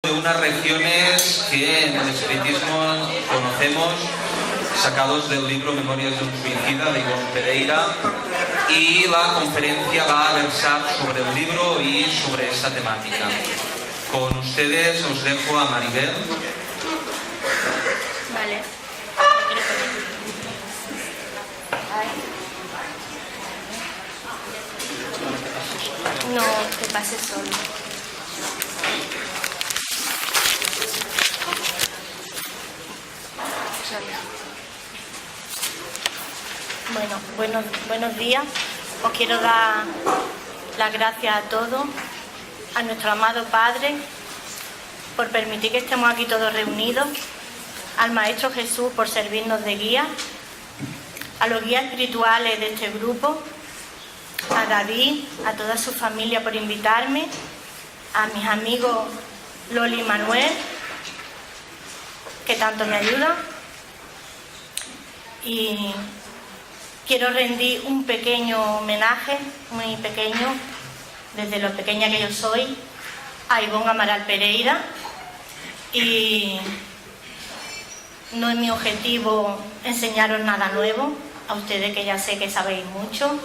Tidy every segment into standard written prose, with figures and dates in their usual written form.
de unas regiones que en el espiritismo conocemos, sacados del libro Memorias de un suicida de Ivonne Pereira, y la conferencia va a versar sobre el libro y sobre esta temática. Con ustedes os dejo a Maribel. Vale. No, que pase solo. Bueno, buenos días. Os quiero dar las gracias a todos, a nuestro amado Padre, por permitir que estemos aquí todos reunidos, al Maestro Jesús por servirnos de guía, a los guías espirituales de este grupo, a David, a toda su familia por invitarme, a mis amigos Loli y Manuel, que tanto me ayudan, y quiero rendir un pequeño homenaje, muy pequeño, desde lo pequeña que yo soy, a Ivonne Amaral Pereira. Y no es mi objetivo enseñaros nada nuevo, a ustedes que ya sé que sabéis mucho,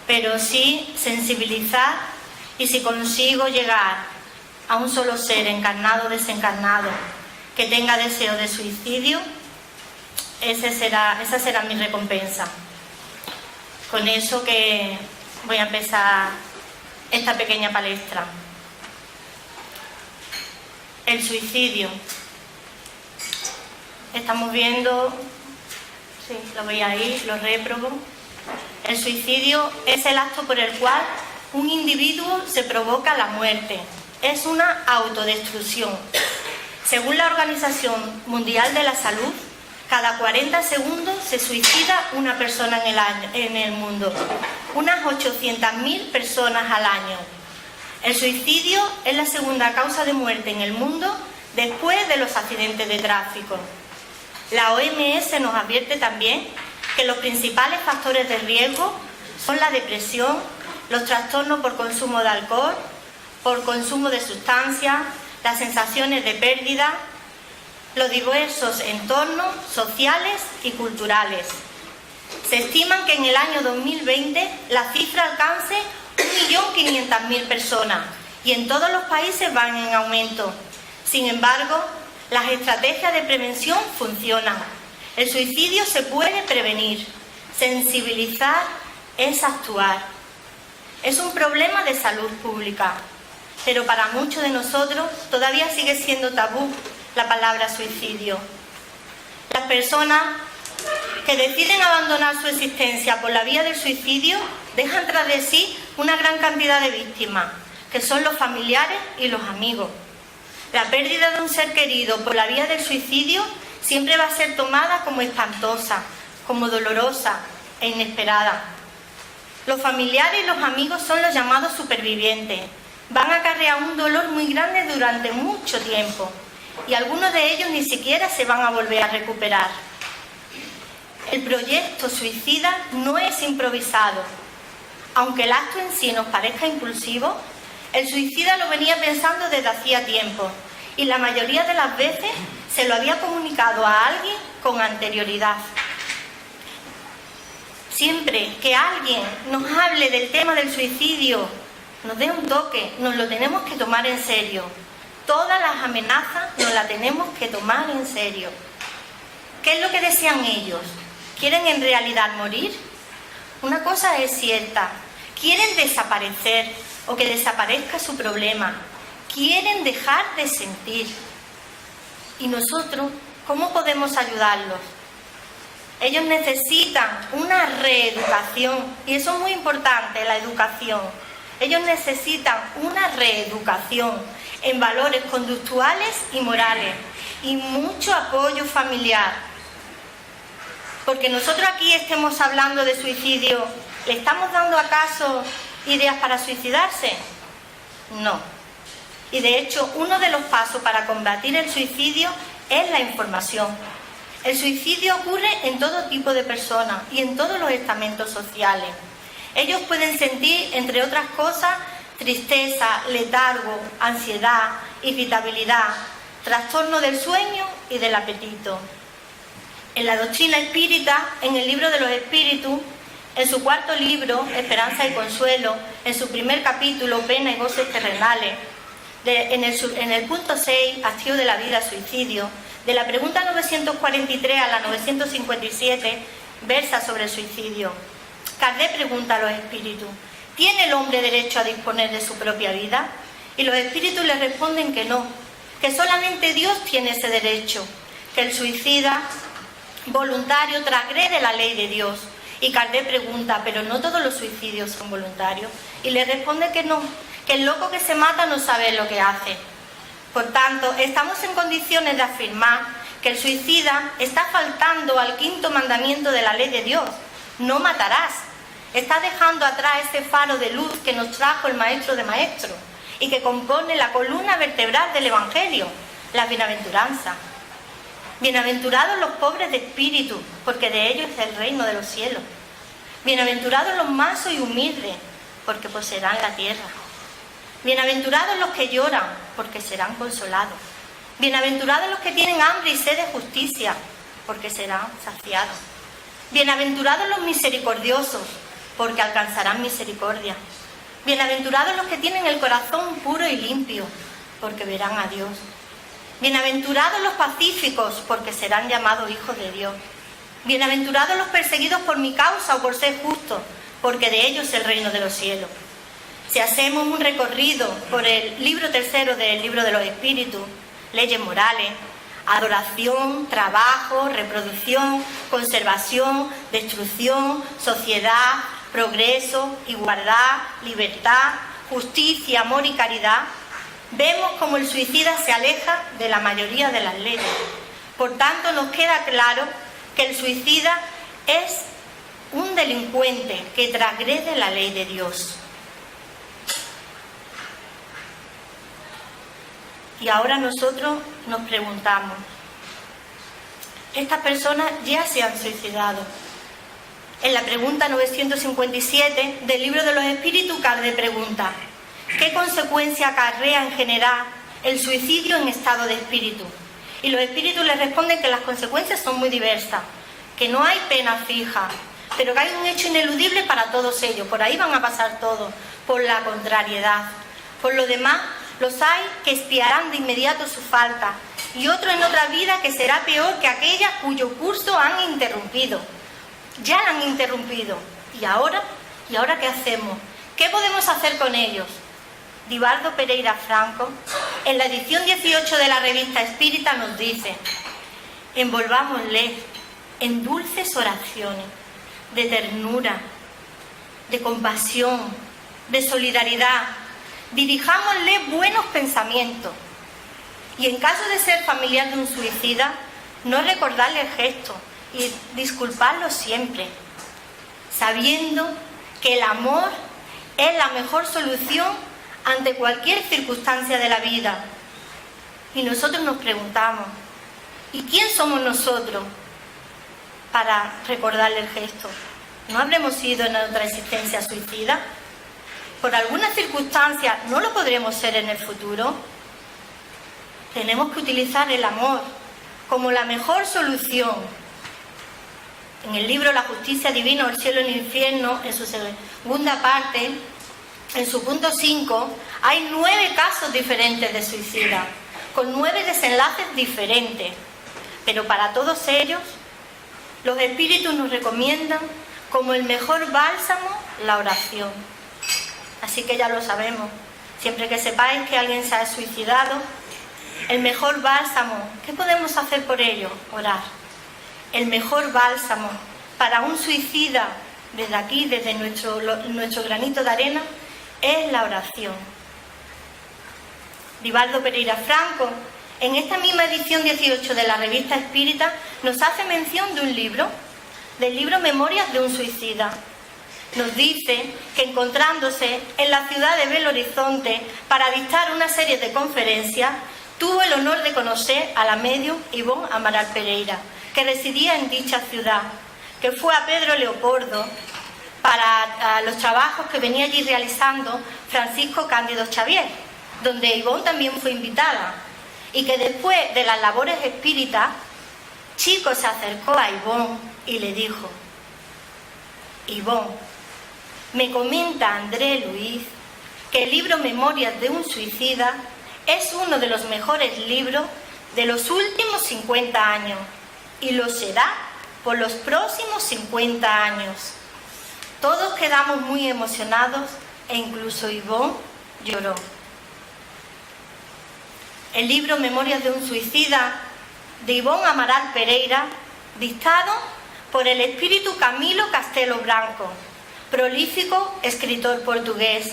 pero sí sensibilizar, y si consigo llegar a un solo ser, encarnado o desencarnado, que tenga deseo de suicidio, esa será mi recompensa. Con eso que voy a empezar esta pequeña palestra. El suicidio. Estamos viendo, sí, lo veis ahí, lo réprobo. El suicidio es el acto por el cual un individuo se provoca la muerte. Es una autodestrucción. Según la Organización Mundial de la Salud, cada 40 segundos se suicida una persona en el mundo. Unas 800.000 personas al año. El suicidio es la segunda causa de muerte en el mundo después de los accidentes de tráfico. La OMS nos advierte también que los principales factores de riesgo son la depresión, los trastornos por consumo de alcohol, por consumo de sustancias, las sensaciones de pérdida, los diversos entornos sociales y culturales. Se estima que en el año 2020 la cifra alcance 1.500.000 personas y en todos los países van en aumento. Sin embargo, las estrategias de prevención funcionan. El suicidio se puede prevenir. Sensibilizar es actuar. Es un problema de salud pública, pero para muchos de nosotros todavía sigue siendo tabú la palabra suicidio. Las personas que deciden abandonar su existencia por la vía del suicidio dejan tras de sí una gran cantidad de víctimas, que son los familiares y los amigos. La pérdida de un ser querido por la vía del suicidio siempre va a ser tomada como espantosa, como dolorosa e inesperada. Los familiares y los amigos son los llamados supervivientes. Van a acarrear un dolor muy grande durante mucho tiempo, y algunos de ellos ni siquiera se van a volver a recuperar. El proyecto suicida no es improvisado. Aunque el acto en sí nos parezca impulsivo, el suicida lo venía pensando desde hacía tiempo, y la mayoría de las veces se lo había comunicado a alguien con anterioridad. Siempre que alguien nos hable del tema del suicidio, nos dé un toque, nos lo tenemos que tomar en serio. Todas las amenazas nos las tenemos que tomar en serio. ¿Qué es lo que desean ellos? ¿Quieren en realidad morir? Una cosa es cierta, quieren desaparecer o que desaparezca su problema. Quieren dejar de sentir. ¿Y nosotros cómo podemos ayudarlos? Ellos necesitan una reeducación, y eso es muy importante, la educación. Ellos necesitan una reeducación en valores conductuales y morales, y mucho apoyo familiar. Porque nosotros aquí estemos hablando de suicidio, ¿le estamos dando acaso ideas para suicidarse? No. Y de hecho, uno de los pasos para combatir el suicidio es la información. El suicidio ocurre en todo tipo de personas y en todos los estamentos sociales. Ellos pueden sentir, entre otras cosas, tristeza, letargo, ansiedad, irritabilidad, trastorno del sueño y del apetito. En la doctrina espírita, en el libro de los espíritus, en su cuarto libro, Esperanza y Consuelo, en su primer capítulo, Pena y Goces Terrenales, en el punto 6, Hastío de la vida, suicidio, de la pregunta 943 a la 957, versa sobre el suicidio. Kardec pregunta a los espíritus: ¿tiene el hombre derecho a disponer de su propia vida? Y los espíritus le responden que no, que solamente Dios tiene ese derecho, que el suicida voluntario transgrede la ley de Dios. Y Kardec pregunta: ¿pero no todos los suicidios son voluntarios? Y le responde que no, que el loco que se mata no sabe lo que hace. Por tanto, estamos en condiciones de afirmar que el suicida está faltando al quinto mandamiento de la ley de Dios: no matarás. Está dejando atrás ese faro de luz que nos trajo el Maestro de Maestros y que compone la columna vertebral del Evangelio, la bienaventuranza. Bienaventurados los pobres de espíritu, porque de ellos es el reino de los cielos. Bienaventurados los mansos y humildes, porque poseerán la tierra. Bienaventurados los que lloran, porque serán consolados. Bienaventurados los que tienen hambre y sed de justicia, porque serán saciados. Bienaventurados los misericordiosos, porque alcanzarán misericordia. Bienaventurados los que tienen el corazón puro y limpio, porque verán a Dios. Bienaventurados los pacíficos, porque serán llamados hijos de Dios. Bienaventurados los perseguidos por mi causa o por ser justos, porque de ellos es el reino de los cielos. Si hacemos un recorrido por el libro tercero del libro de los espíritus, leyes morales, adoración, trabajo, reproducción, conservación, destrucción, sociedad, progreso, igualdad, libertad, justicia, amor y caridad, vemos cómo el suicida se aleja de la mayoría de las leyes. Por tanto, nos queda claro que el suicida es un delincuente que transgrede la ley de Dios. Y ahora nosotros nos preguntamos, estas personas ya se han suicidado. En la pregunta 957 del libro de los espíritus, Kardec pregunta: ¿qué consecuencia acarrea en general el suicidio en estado de espíritu? Y los espíritus les responden que las consecuencias son muy diversas, que no hay pena fija, pero que hay un hecho ineludible para todos ellos. Por ahí van a pasar todos, por la contrariedad. Por lo demás, los hay que expiarán de inmediato su falta, y otros en otra vida que será peor que aquella cuyo curso han interrumpido. Ya la han interrumpido. ¿Y ahora? ¿Y ahora qué hacemos? ¿Qué podemos hacer con ellos? Divaldo Pereira Franco, en la edición 18 de la revista Espírita, nos dice: envolvámosle en dulces oraciones de ternura, de compasión, de solidaridad. Dirijámosle buenos pensamientos. Y en caso de ser familiar de un suicida, no recordarle el gesto y disculparlo siempre, sabiendo que el amor es la mejor solución ante cualquier circunstancia de la vida. Y nosotros nos preguntamos, ¿y quién somos nosotros para recordarle el gesto? ¿No habremos sido en otra existencia suicida? ¿Por alguna circunstancia no lo podremos ser en el futuro? Tenemos que utilizar el amor como la mejor solución. En el libro La justicia divina o el cielo y el infierno, en su segunda parte, en su punto 5, hay 9 casos diferentes de suicida, con 9 desenlaces diferentes. Pero para todos ellos, los espíritus nos recomiendan como el mejor bálsamo la oración. Así que ya lo sabemos. Siempre que sepáis que alguien se ha suicidado, el mejor bálsamo, ¿qué podemos hacer por ello? Orar. El mejor bálsamo para un suicida, desde aquí, desde nuestro granito de arena, es la oración. Divaldo Pereira Franco, en esta misma edición 18 de la revista Espírita, nos hace mención de un libro, del libro Memorias de un suicida. Nos dice que encontrándose en la ciudad de Belo Horizonte para dictar una serie de conferencias, tuvo el honor de conocer a la médium Ivonne Amaral Pereira, que residía en dicha ciudad, que fue a Pedro Leopoldo para los trabajos que venía allí realizando Francisco Cándido Xavier. donde Ivonne también fue invitada, y que después de las labores espíritas, Chico se acercó a Ivonne y le dijo: Ivonne, me comenta André Luis que el libro Memorias de un suicida es uno de los mejores libros de los últimos 50 años y lo será por los próximos 50 años. Todos quedamos muy emocionados e incluso Ivonne lloró. El libro Memorias de un suicida de Ivonne Amaral Pereira, dictado por el espíritu Camilo Castelo Branco, prolífico escritor portugués.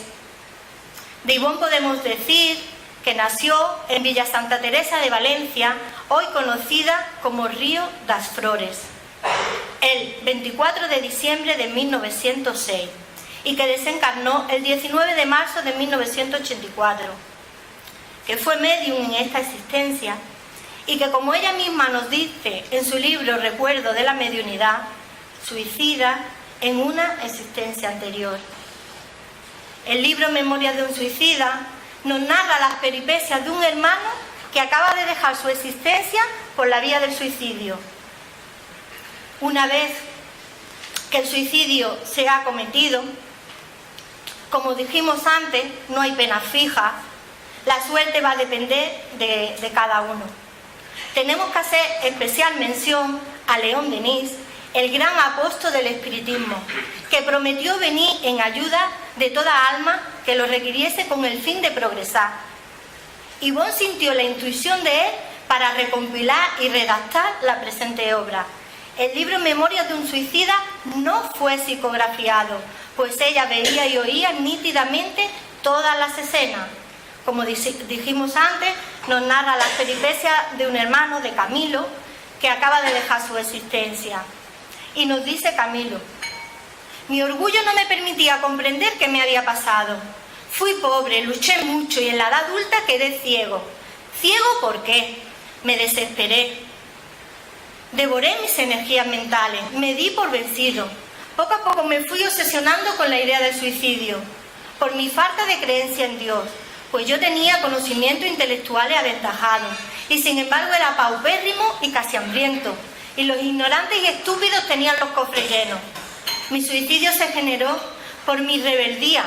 De Ivonne podemos decir que nació en Villa Santa Teresa de Valencia, hoy conocida como Río das Flores, el 24 de diciembre de 1906 y que desencarnó el 19 de marzo de 1984, que fue médium en esta existencia y que, como ella misma nos dice en su libro Recuerdo de la mediunidad, suicida en una existencia anterior. El libro Memorias de un suicida nos narra las peripecias de un hermano que acaba de dejar su existencia por la vía del suicidio. Una vez que el suicidio se ha cometido, como dijimos antes, no hay pena fija, la suerte va a depender de cada uno. Tenemos que hacer especial mención a León Denis, el gran apóstol del espiritismo, que prometió venir en ayuda de toda alma que lo requiriese con el fin de progresar. Ivonne sintió la intuición de él para recompilar y redactar la presente obra. El libro Memorias de un suicida no fue psicografiado, pues ella veía y oía nítidamente todas las escenas. Como dijimos antes, nos narra las peripecias de un hermano, de Camilo, que acaba de dejar su existencia. Y nos dice Camilo: mi orgullo no me permitía comprender qué me había pasado. Fui pobre, luché mucho y en la edad adulta quedé ciego. ¿Ciego por qué? Me desesperé. Devoré mis energías mentales, me di por vencido. Poco a poco me fui obsesionando con la idea del suicidio, por mi falta de creencia en Dios, pues yo tenía conocimientos intelectuales aventajados y sin embargo era paupérrimo y casi hambriento, y los ignorantes y estúpidos tenían los cofres llenos. Mi suicidio se generó por mi rebeldía,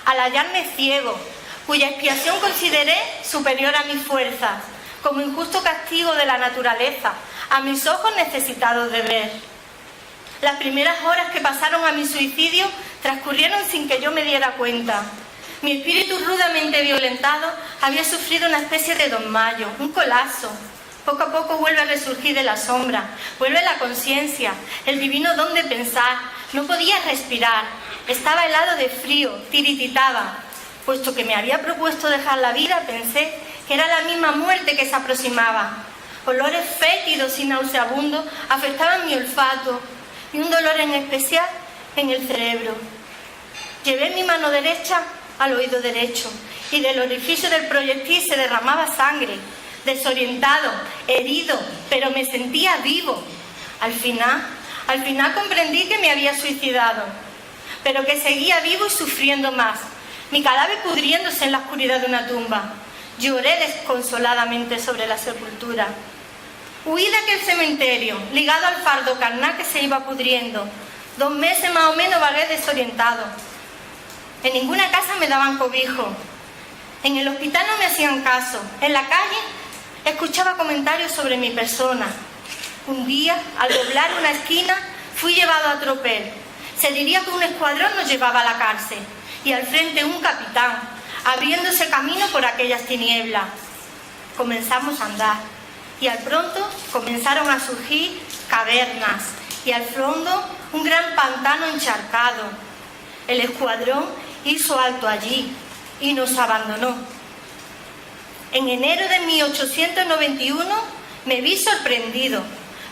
al hallarme ciego, cuya expiación consideré superior a mis fuerzas, como injusto castigo de la naturaleza, a mis ojos necesitados de ver. Las primeras horas que pasaron a mi suicidio transcurrieron sin que yo me diera cuenta. Mi espíritu rudamente violentado había sufrido una especie de desmayo, un colapso. Poco a poco vuelve a resurgir de la sombra, vuelve la conciencia, el divino don de pensar. No podía respirar, estaba helado de frío, tirititaba. Puesto que me había propuesto dejar la vida, pensé que era la misma muerte que se aproximaba. Olores fétidos y nauseabundos afectaban mi olfato y un dolor en especial en el cerebro. Llevé mi mano derecha al oído derecho y del orificio del proyectil se derramaba sangre. Desorientado, herido, pero me sentía vivo. Al final comprendí que me había suicidado, pero que seguía vivo y sufriendo más, mi cadáver pudriéndose en la oscuridad de una tumba. Lloré desconsoladamente sobre la sepultura. Huí de aquel cementerio, ligado al fardo carnal que se iba pudriendo. 2 meses más o menos vagué desorientado. En ninguna casa me daban cobijo. En el hospital no me hacían caso. En la calle escuchaba comentarios sobre mi persona. Un día, al doblar una esquina, fui llevado a tropel. Se diría que un escuadrón nos llevaba a la cárcel y al frente un capitán, abriéndose camino por aquellas tinieblas. Comenzamos a andar y al pronto comenzaron a surgir cavernas y al fondo un gran pantano encharcado. El escuadrón hizo alto allí y nos abandonó. En enero de 1891 me vi sorprendido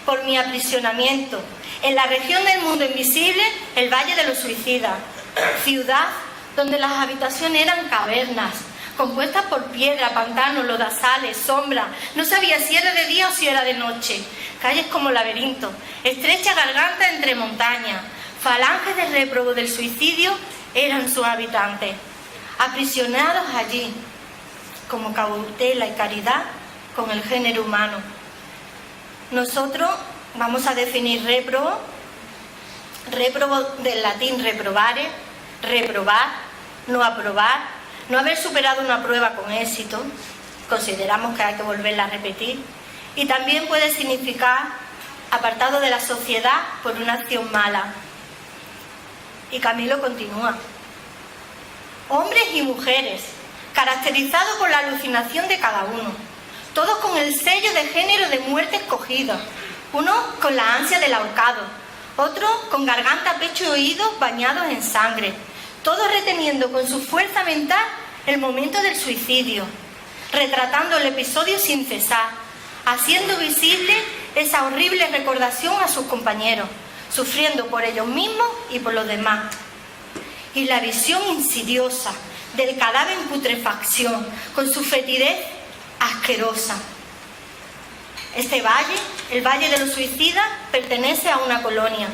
por mi aprisionamiento en la región del mundo invisible, el Valle de los Suicidas, ciudad donde las habitaciones eran cavernas, compuestas por piedra, pantanos, lodazales, sombra. No sabía si era de día o si era de noche. Calles como laberinto, estrecha garganta entre montañas. Falanges de réprobos del suicidio eran sus habitantes, aprisionados allí. como cautela y caridad con el género humano. Nosotros vamos a definir réprobo del latín reprobare, reprobar, no aprobar, no haber superado una prueba con éxito, consideramos que hay que volverla a repetir, y también puede significar apartado de la sociedad por una acción mala. Y Camilo continúa. Hombres y mujeres, caracterizados por la alucinación de cada uno, todos con el sello de género de muerte escogido, uno con la ansia del ahorcado, otro con garganta, pecho y oídos bañados en sangre, todos reteniendo con su fuerza mental el momento del suicidio, retratando el episodio sin cesar, haciendo visible esa horrible recordación a sus compañeros, sufriendo por ellos mismos y por los demás. Y la visión insidiosa del cadáver en putrefacción, con su fetidez asquerosa. Este valle, el Valle de los Suicidas, pertenece a una colonia,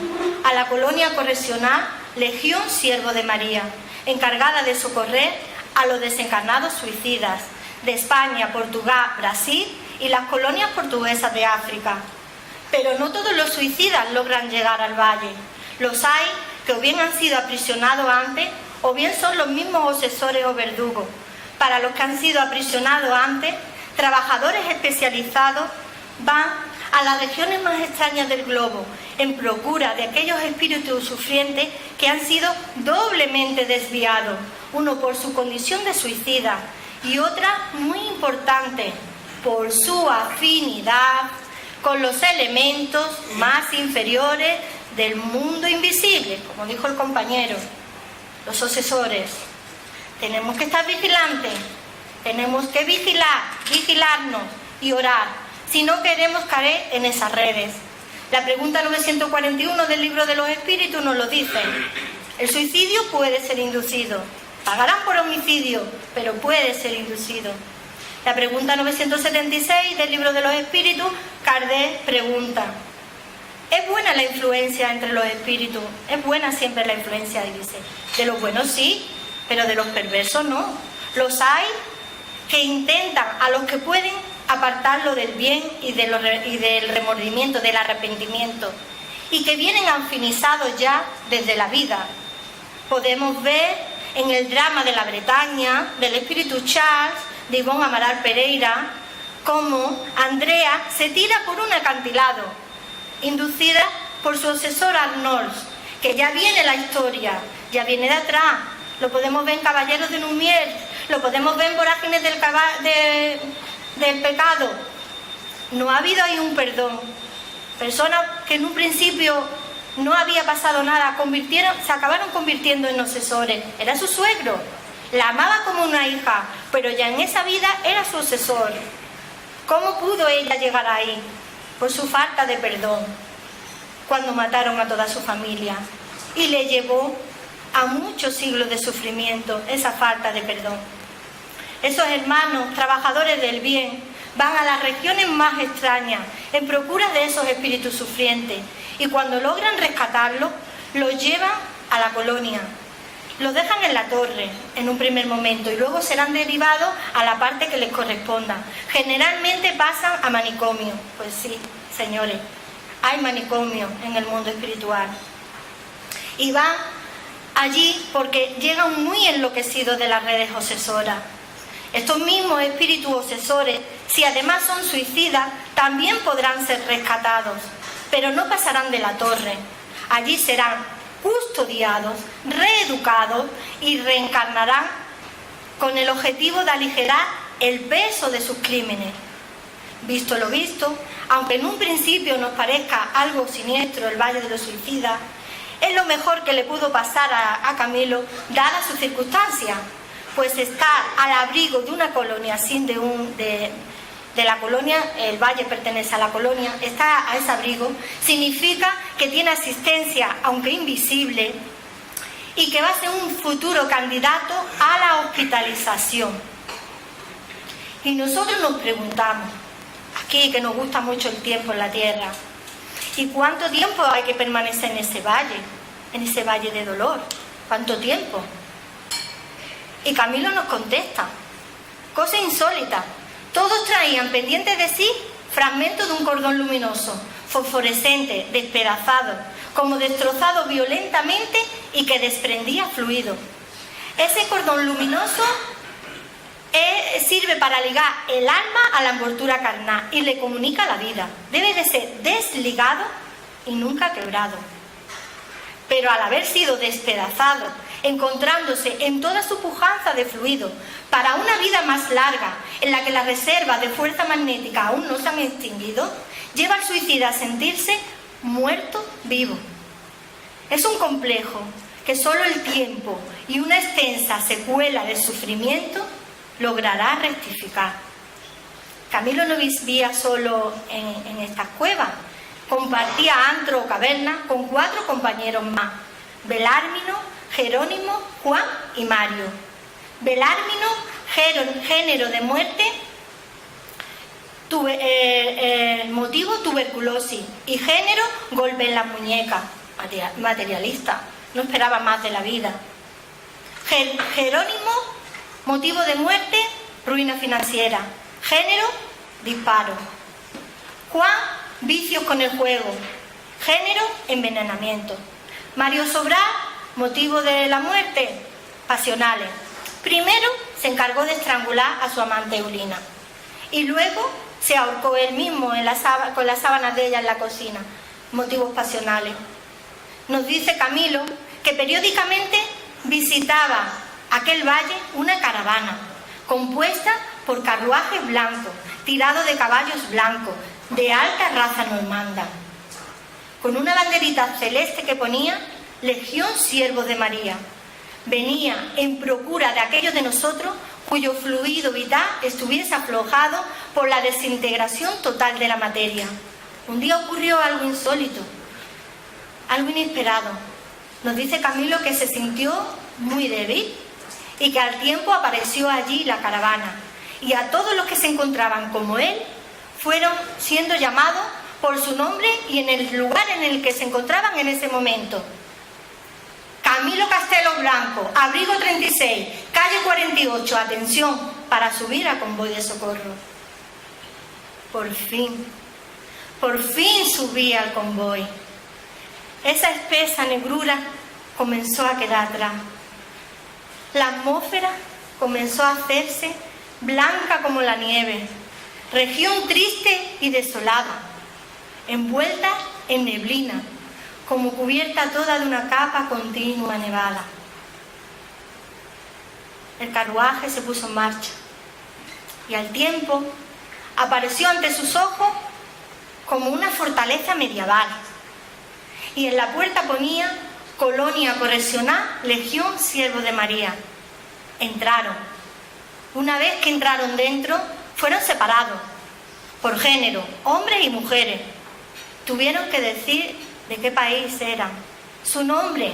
a la colonia correccional Legión Siervo de María, encargada de socorrer a los desencarnados suicidas de España, Portugal, Brasil y las colonias portuguesas de África. Pero no todos los suicidas logran llegar al valle. Los hay que o bien han sido aprisionados antes o bien son los mismos obsesores o verdugos. Para los que han sido aprisionados antes, trabajadores especializados van a las regiones más extrañas del globo en procura de aquellos espíritus sufrientes que han sido doblemente desviados, uno por su condición de suicida y otra, muy importante, por su afinidad con los elementos más inferiores del mundo invisible, como dijo el compañero, los obsesores. Tenemos que estar vigilantes, tenemos que vigilarnos y orar, si no queremos caer en esas redes. La pregunta 941 del Libro de los Espíritus nos lo dice. El suicidio puede ser inducido. Pagarán por homicidio, pero puede ser inducido. La pregunta 976 del Libro de los Espíritus, Kardec pregunta: ¿es buena la influencia entre los espíritus? ¿Es buena siempre la influencia? Y dice, de los buenos sí, pero de los perversos no. Los hay que intentan a los que pueden apartarlo del bien y del remordimiento, del arrepentimiento, y que vienen anfinizados ya desde la vida. Podemos ver en el drama de la Bretaña, del espíritu Charles, de Ivonne Amaral Pereira, cómo Andrea se tira por un acantilado, inducida por su obsesor Arnolds, que ya viene la historia, ya viene de atrás. Lo podemos ver en Caballeros de Lumière, lo podemos ver en Vorágines del pecado. No ha habido ahí un perdón. Personas que en un principio no había pasado nada, se acabaron convirtiendo en obsesores. Era su suegro, la amaba como una hija, pero ya en esa vida era su obsesor. ¿Cómo pudo ella llegar ahí? Por su falta de perdón, cuando mataron a toda su familia, y le llevó a muchos siglos de sufrimiento esa falta de perdón. Esos hermanos, trabajadores del bien, van a las regiones más extrañas en procura de esos espíritus sufrientes, y cuando logran rescatarlos, los llevan a la colonia. Los dejan en la torre en un primer momento y luego serán derivados a la parte que les corresponda. Generalmente pasan a manicomio. Pues sí, señores, hay manicomio en el mundo espiritual. Y van allí porque llegan muy enloquecidos de las redes obsesoras. Estos mismos espíritus obsesores, si además son suicidas, también podrán ser rescatados, pero no pasarán de la torre. Allí serán custodiados, reeducados y reencarnarán con el objetivo de aligerar el peso de sus crímenes. Visto lo visto, aunque en un principio nos parezca algo siniestro el Valle de los Suicidas, es lo mejor que le pudo pasar a Camilo, dadas sus circunstancias, pues estar al abrigo de una colonia de la colonia, el valle pertenece a la colonia, está a ese abrigo, significa que tiene asistencia, aunque invisible, y que va a ser un futuro candidato a la hospitalización. Y nosotros nos preguntamos, aquí que nos gusta mucho el tiempo en la tierra, ¿y cuánto tiempo hay que permanecer en ese valle de dolor? ¿Cuánto tiempo? Y Camilo nos contesta, Cosa insólita. Todos traían pendientes de sí fragmentos de un cordón luminoso, fosforescente, despedazado, como destrozado violentamente y que desprendía fluido. Ese cordón luminoso sirve para ligar el alma a la envoltura carnal y le comunica la vida. Debe de ser desligado y nunca quebrado. Pero al haber sido despedazado, encontrándose en toda su pujanza de fluido para una vida más larga, en la que las reservas de fuerza magnética aún no se han extinguido, lleva al suicida a sentirse muerto vivo. Es un complejo que solo el tiempo y una extensa secuela de sufrimiento logrará rectificar. Camilo no vivía solo en estas cuevas, compartía antro o caverna con 4 compañeros más: Belármino, Jerónimo, Juan y Mario. Belármino, género de muerte, motivo tuberculosis, y género golpe en la muñeca, materialista, no esperaba más de la vida. Jerónimo, motivo de muerte, ruina financiera, género, disparo. Juan, vicios con el juego, género, envenenamiento. Mario Sobral, motivo de la muerte, pasionales. Primero se encargó de estrangular a su amante Eulina y luego se ahorcó él mismo con las sábanas de ella en la cocina, motivos pasionales. Nos dice Camilo que periódicamente visitaba aquel valle una caravana compuesta por carruajes blancos, tirados de caballos blancos, de alta raza normanda, con una banderita celeste que ponía Legión Siervos de María. Venía en procura de aquellos de nosotros cuyo fluido vital estuviese aflojado por la desintegración total de la materia. Un día ocurrió algo insólito, algo inesperado. Nos dice Camilo que se sintió muy débil y que al tiempo apareció allí la caravana, y a todos los que se encontraban como él fueron siendo llamados por su nombre y en el lugar en el que se encontraban en ese momento. Camilo Castelo Blanco, abrigo 36, calle 48, atención, para subir a convoy de socorro. Por fin subí al convoy. Esa espesa negrura comenzó a quedar atrás. La atmósfera comenzó a hacerse blanca como la nieve. Región triste y desolada, envuelta en neblina, como cubierta toda de una capa continua nevada. El carruaje se puso en marcha y al tiempo apareció ante sus ojos como una fortaleza medieval, y en la puerta ponía Colonia Correccional Legión Siervos de María. Entraron. Una vez que entraron dentro, fueron separados por género, hombres y mujeres. Tuvieron que decir de qué país eran, su nombre,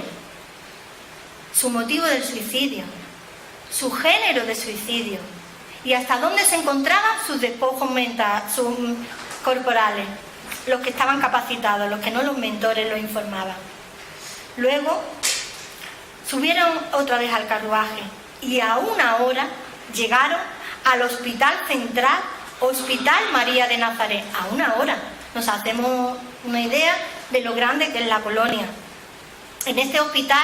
su motivo del suicidio, su género de suicidio y hasta dónde se encontraban sus despojos mentales, sus corporales, los que estaban capacitados, los que no los mentores los informaban. Luego subieron otra vez al carruaje y a una hora llegaron al Hospital Central, Hospital María de Nazaret. A una hora nos hacemos una idea de lo grande que es la colonia. En este hospital,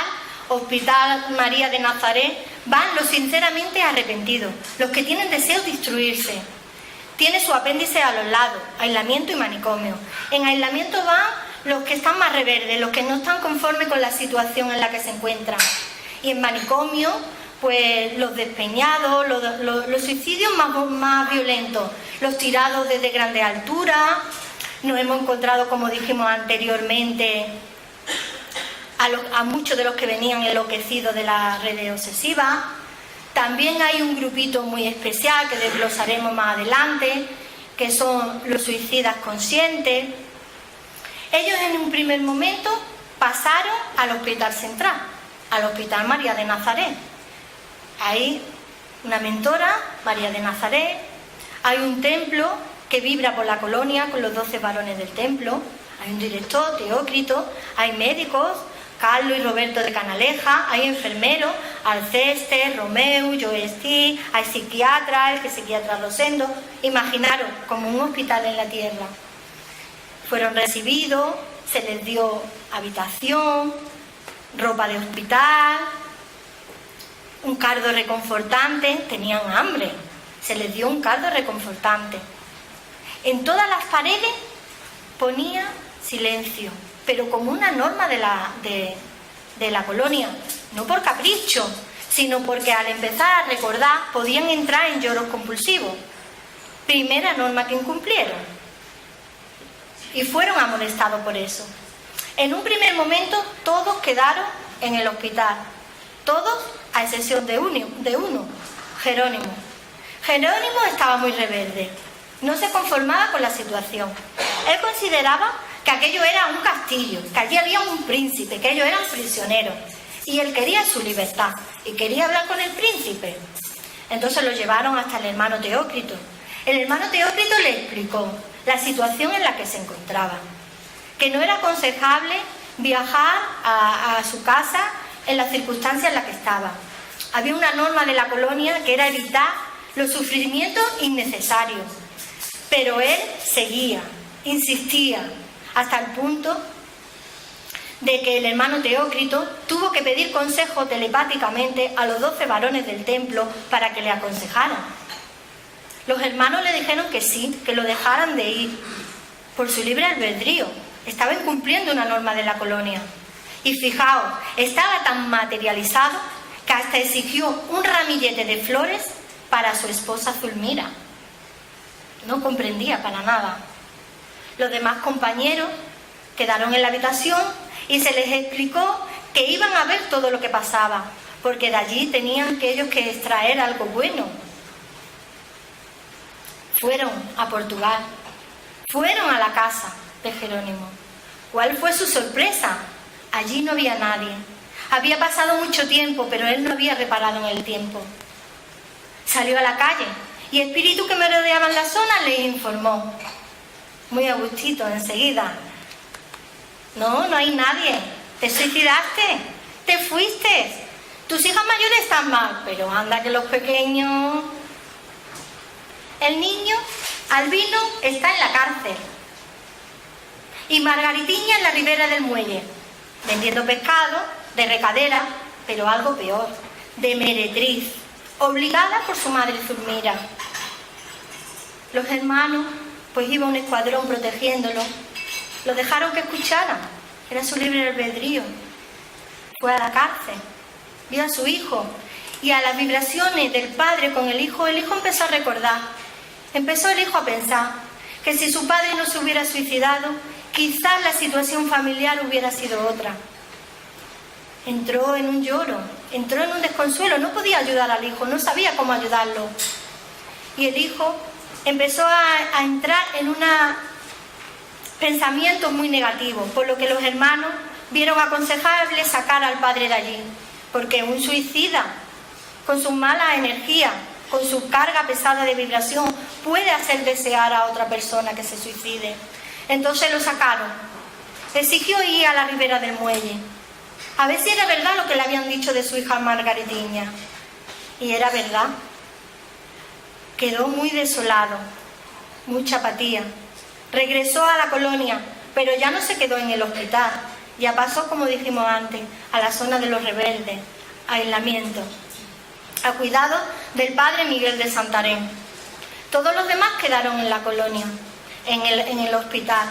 Hospital María de Nazaret, van los sinceramente arrepentidos, los que tienen deseo de instruirse. Tiene su apéndice a los lados, aislamiento y manicomio. En aislamiento van los que están más reverdes, los que no están conformes con la situación en la que se encuentran. Y en manicomio, pues los despeñados, los suicidios más violentos, los tirados desde grandes alturas. Nos hemos encontrado, como dijimos anteriormente, a muchos de los que venían enloquecidos de las redes obsesivas. También hay un grupito muy especial que desglosaremos más adelante, que son los suicidas conscientes. Ellos en un primer momento pasaron al Hospital Central, al Hospital María de Nazaret. Hay una mentora, María de Nazaret, hay un templo que vibra por la colonia con los 12 varones del templo, hay un director, Teócrito, hay médicos, Carlos y Roberto de Canaleja, hay enfermeros, Alceste, Romeu, Joestí, hay psiquiatras, el que psiquiatra Rosendo. Imaginaros, como un hospital en la tierra. Fueron recibidos, se les dio habitación, ropa de hospital, un cardo reconfortante, tenían hambre, se les dio un cardo reconfortante. En todas las paredes ponía silencio, pero como una norma de la colonia, no por capricho, sino porque al empezar a recordar podían entrar en lloros compulsivos. Primera norma que incumplieron. Y fueron amonestados por eso. En un primer momento todos quedaron en el hospital, todos a excepción de uno, Jerónimo. Jerónimo estaba muy rebelde, no se conformaba con la situación. Él consideraba que aquello era un castillo, que allí había un príncipe, que ellos eran prisioneros, y él quería su libertad, y quería hablar con el príncipe. Entonces lo llevaron hasta el hermano Teócrito. El hermano Teócrito le explicó la situación en la que se encontraba, que no era aconsejable viajar a su casa en las circunstancias en las que estaba. Había una norma de la colonia que era evitar los sufrimientos innecesarios, pero él seguía, insistía, hasta el punto de que el hermano Teócrito tuvo que pedir consejo telepáticamente a los 12 varones del templo para que le aconsejaran. Los hermanos le dijeron que sí, que lo dejaran de ir, por su libre albedrío. Estaba incumpliendo una norma de la colonia. Y fijaos, estaba tan materializado que hasta exigió un ramillete de flores para su esposa Zulmira. No comprendía para nada. Los demás compañeros quedaron en la habitación y se les explicó que iban a ver todo lo que pasaba, porque de allí tenían que ellos que extraer algo bueno. Fueron a Portugal, fueron a la casa de Jerónimo. ¿Cuál fue su sorpresa? Allí no había nadie. Había pasado mucho tiempo, pero él no había reparado en el tiempo. Salió a la calle y espíritus que merodeaban la zona les informó. Muy a gustito, enseguida. No, no hay nadie. Te suicidaste, te fuiste. Tus hijas mayores están mal, pero anda que los pequeños... El niño, Albino, está en la cárcel. Y Margaritiña en la ribera del muelle, vendiendo pescado, de recadera, pero algo peor, de meretriz, obligada por su madre Zulmira. Los hermanos, pues iba un escuadrón protegiéndolo, lo dejaron que escucharan, era su libre albedrío. Fue a la cárcel, vio a su hijo, y a las vibraciones del padre con el hijo empezó a recordar. Empezó el hijo a pensar que si su padre no se hubiera suicidado, quizás la situación familiar hubiera sido otra. Entró en un lloro, entró en un desconsuelo, no podía ayudar al hijo, no sabía cómo ayudarlo. Y el hijo empezó a entrar en un pensamiento muy negativo, por lo que los hermanos vieron aconsejable sacar al padre de allí, porque un suicida, con sus malas energías, con su carga pesada de vibración, puede hacer desear a otra persona que se suicide. Entonces lo sacaron. Exigió ir a la ribera del muelle, a ver si era verdad lo que le habían dicho de su hija Margaritiña. Y era verdad. Quedó muy desolado, mucha apatía. Regresó a la colonia, pero ya no se quedó en el hospital. Ya pasó, como dijimos antes, a la zona de los rebeldes, a aislamiento, a cuidado del padre Miguel de Santarém. Todos los demás quedaron en la colonia, en el hospital.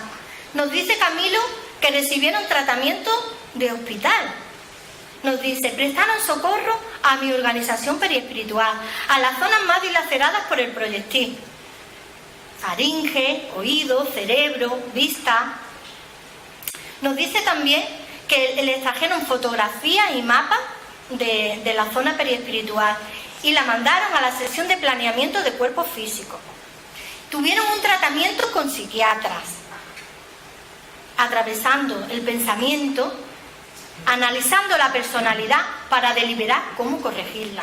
Nos dice Camilo que recibieron tratamiento de hospital. Nos dice, prestaron socorro a mi organización periespiritual, a las zonas más dilaceradas por el proyectil. Faringe, oído, cerebro, vista. Nos dice también que le trajeron fotografías y mapas de la zona periespiritual y la mandaron a la sección de planeamiento de cuerpos físicos. Tuvieron un tratamiento con psiquiatras, atravesando el pensamiento, analizando la personalidad para deliberar cómo corregirla.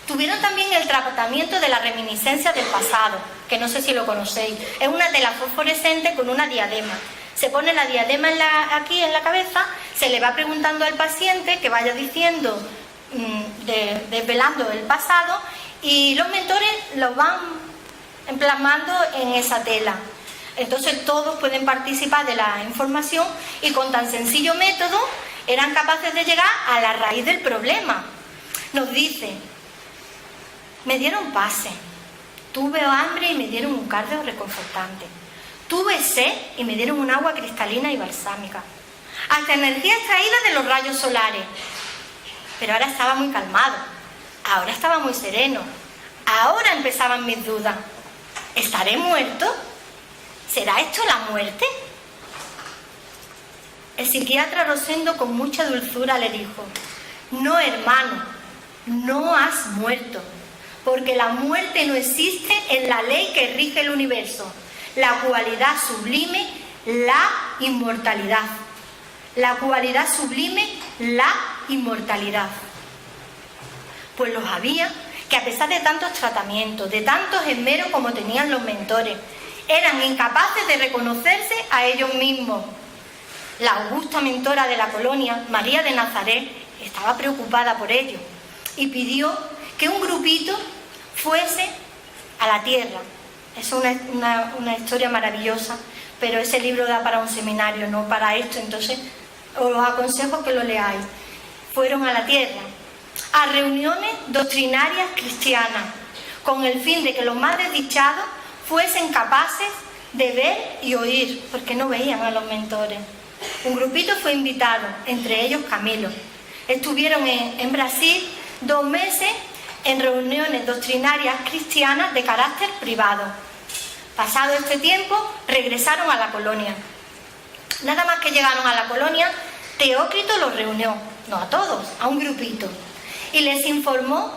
Tuvieron también el tratamiento de la reminiscencia del pasado, que no sé si lo conocéis. Es una tela fosforescente con una diadema. Se pone la diadema aquí en la cabeza, se le va preguntando al paciente que vaya diciendo, desvelando el pasado, y los mentores lo van plasmando en esa tela. Entonces todos pueden participar de la información y con tan sencillo método eran capaces de llegar a la raíz del problema. Nos dice: me dieron pase, tuve hambre y me dieron un cardio reconfortante, tuve sed y me dieron un agua cristalina y balsámica, hasta energía extraída de los rayos solares. Pero ahora estaba muy calmado, ahora estaba muy sereno, ahora empezaban mis dudas. ¿Estaré muerto? ¿Será esto la muerte? El psiquiatra Rosendo con mucha dulzura le dijo: no, hermano, no has muerto, porque la muerte no existe en la ley que rige el universo, la cualidad sublime, la inmortalidad. La cualidad sublime, la inmortalidad. Pues los había que, a pesar de tantos tratamientos, de tantos esmeros como tenían los mentores, eran incapaces de reconocerse a ellos mismos. La augusta mentora de la colonia, María de Nazaret, estaba preocupada por ello y pidió que un grupito fuese a la tierra. Es una historia maravillosa, pero ese libro da para un seminario, no para esto, entonces os aconsejo que lo leáis. Fueron a la tierra, a reuniones doctrinarias cristianas, con el fin de que los más desdichados fuesen capaces de ver y oír, porque no veían a los mentores. Un grupito fue invitado, entre ellos Camilo. Estuvieron en Brasil 2 meses en reuniones doctrinarias cristianas de carácter privado. Pasado este tiempo, regresaron a la colonia. Nada más que llegaron a la colonia, Teócrito los reunió, no a todos, a un grupito, y les informó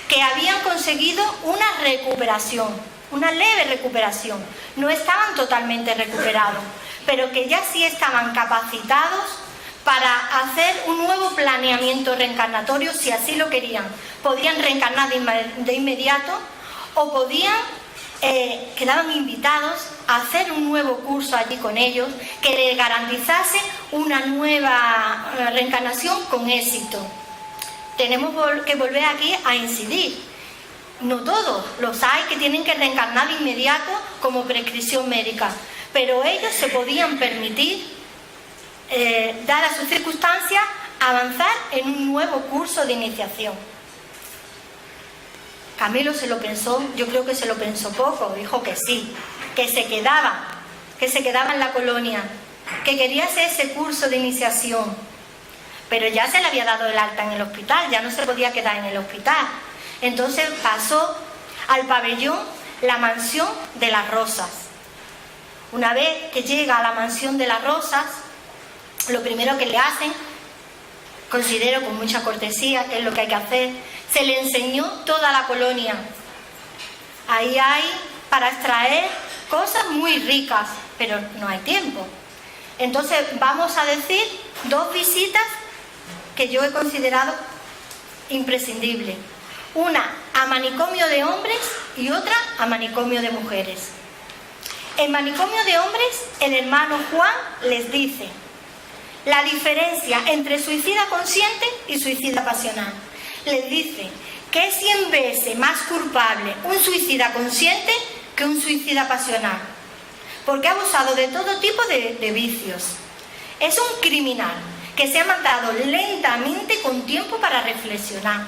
que habían conseguido una recuperación, una leve recuperación. No estaban totalmente recuperados, pero que ya sí estaban capacitados para hacer un nuevo planeamiento reencarnatorio si así lo querían. Podían reencarnar de inmediato o podían, quedaban invitados a hacer un nuevo curso allí con ellos que les garantizase una nueva reencarnación con éxito. Tenemos que volver aquí a incidir. No todos, los hay que tienen que reencarnar de inmediato como prescripción médica, pero ellos se podían permitir, dadas sus circunstancias, avanzar en un nuevo curso de iniciación. Camilo se lo pensó, yo creo que se lo pensó poco, dijo que sí, que se quedaba en la colonia, que quería hacer ese curso de iniciación, pero ya se le había dado el alta en el hospital, ya no se podía quedar en el hospital. Entonces pasó al pabellón La Mansión de las Rosas. Una vez que llega a la Mansión de las Rosas, lo primero que le hacen, considero con mucha cortesía, que es lo que hay que hacer, se le enseñó toda la colonia. Ahí hay para extraer cosas muy ricas, pero no hay tiempo. Entonces vamos a decir 2 visitas que yo he considerado imprescindibles. Una a manicomio de hombres y otra a manicomio de mujeres. En manicomio de hombres, el hermano Juan les dice la diferencia entre suicida consciente y suicida pasional. Les dice que es 100 veces más culpable un suicida consciente que un suicida pasional, porque ha abusado de todo tipo de vicios. Es un criminal que se ha matado lentamente con tiempo para reflexionar.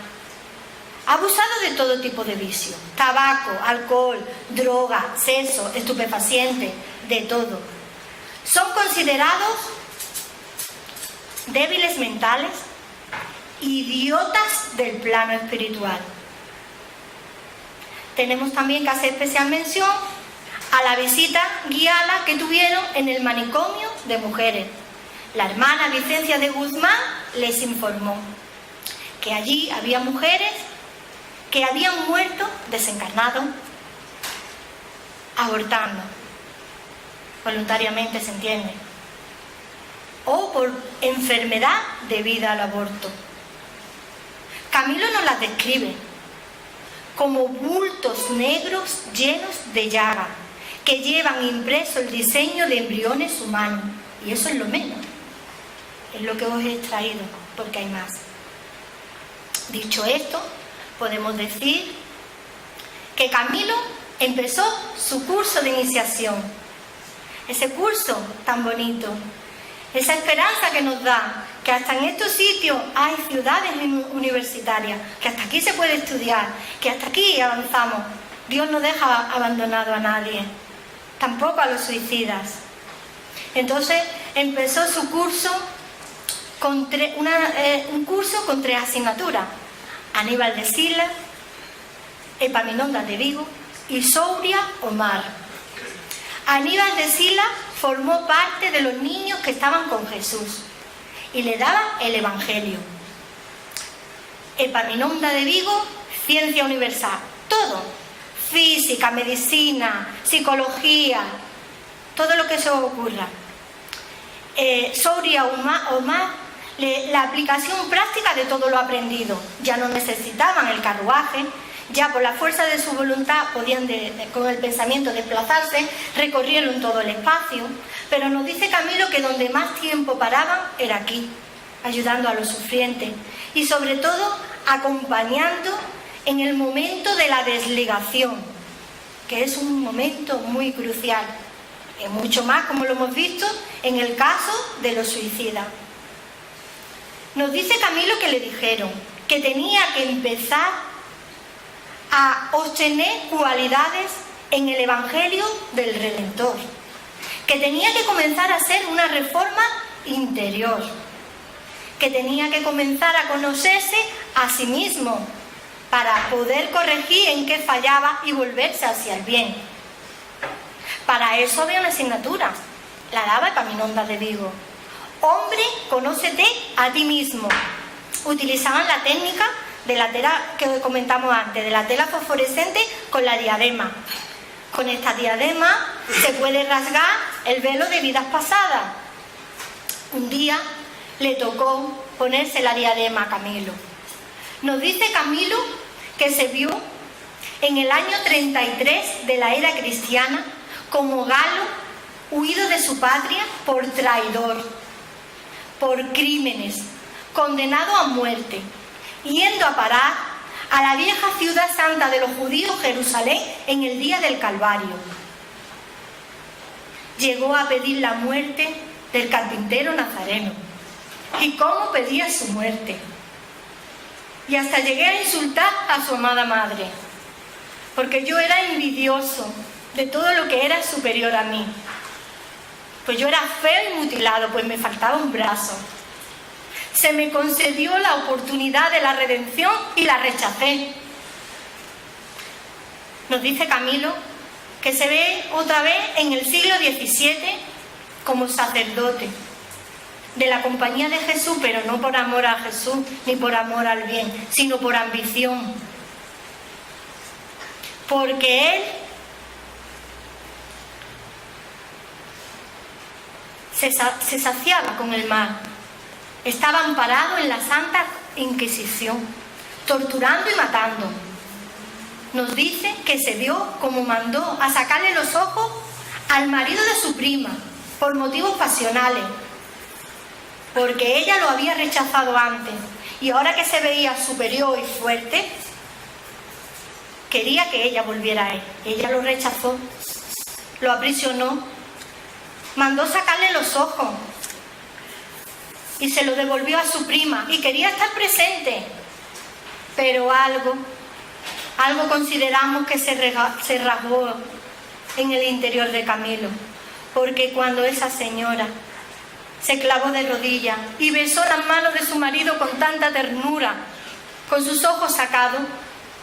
Ha abusado de todo tipo de vicio: tabaco, alcohol, droga, sexo, estupefacientes, de todo. Son considerados débiles mentales, idiotas del plano espiritual. Tenemos también que hacer especial mención a la visita guiada que tuvieron en el manicomio de mujeres. La hermana Licencia de Guzmán les informó que allí había mujeres que habían muerto desencarnado, abortando, voluntariamente, se entiende, o por enfermedad debida al aborto. Camilo nos las describe como bultos negros llenos de llaga que llevan impreso el diseño de embriones humanos. Y eso es lo menos. Es lo que os he extraído, porque hay más. Dicho esto, podemos decir que Camilo empezó su curso de iniciación. Ese curso tan bonito, esa esperanza que nos da, que hasta en estos sitios hay ciudades universitarias, que hasta aquí se puede estudiar, que hasta aquí avanzamos. Dios no deja abandonado a nadie, tampoco a los suicidas. Entonces empezó su curso con un curso con 3 asignaturas: Aníbal de Sila, Epaminondas de Vigo y Souria Omar. Aníbal de Sila formó parte de los niños que estaban con Jesús y le daba el Evangelio. Epaminondas de Vigo, ciencia universal, todo: física, medicina, psicología, todo lo que se os ocurra. Souria Omar, la aplicación práctica de todo lo aprendido. Ya no necesitaban el carruaje, ya por la fuerza de su voluntad podían con el pensamiento desplazarse, recorrieron todo el espacio. Pero nos dice Camilo que donde más tiempo paraban era aquí, ayudando a los sufrientes y sobre todo acompañando en el momento de la desligación, que es un momento muy crucial, y mucho más, como lo hemos visto, en el caso de los suicidas. Nos dice Camilo que le dijeron que tenía que empezar a obtener cualidades en el Evangelio del Redentor, que tenía que comenzar a hacer una reforma interior, que tenía que comenzar a conocerse a sí mismo para poder corregir en qué fallaba y volverse hacia el bien. Para eso había una asignatura, la daba Epaminondas de Vigo. Hombre, conócete a ti mismo. Utilizaban la técnica de la tela que comentamos antes, de la tela fosforescente con la diadema. Con esta diadema se puede rasgar el velo de vidas pasadas. Un día le tocó ponerse la diadema a Camilo. Nos dice Camilo que se vio en el año 33 de la era cristiana como galo huido de su patria por traidor, por crímenes, condenado a muerte, yendo a parar a la vieja ciudad santa de los judíos, Jerusalén, en el día del Calvario. Llegó a pedir la muerte del carpintero nazareno. ¿Y cómo pedía su muerte? Y hasta llegué a insultar a su amada madre, porque yo era envidioso de todo lo que era superior a mí. Pues yo era feo y mutilado, pues me faltaba un brazo. Se me concedió la oportunidad de la redención y la rechacé. Nos dice Camilo que se ve otra vez en el siglo XVII como sacerdote de la Compañía de Jesús, pero no por amor a Jesús ni por amor al bien, sino por ambición. Porque él se saciaba con el mal. Estaba amparado en la Santa Inquisición, torturando y matando. Nos dice que se vio como mandó a sacarle los ojos al marido de su prima por motivos pasionales, porque ella lo había rechazado antes y ahora que se veía superior y fuerte, quería que ella volviera a él. Ella lo rechazó, lo aprisionó, mandó sacarle los ojos y se lo devolvió a su prima y quería estar presente, pero algo consideramos que se rasgó en el interior de Camilo, porque cuando esa señora se clavó de rodillas y besó las manos de su marido con tanta ternura, con sus ojos sacados,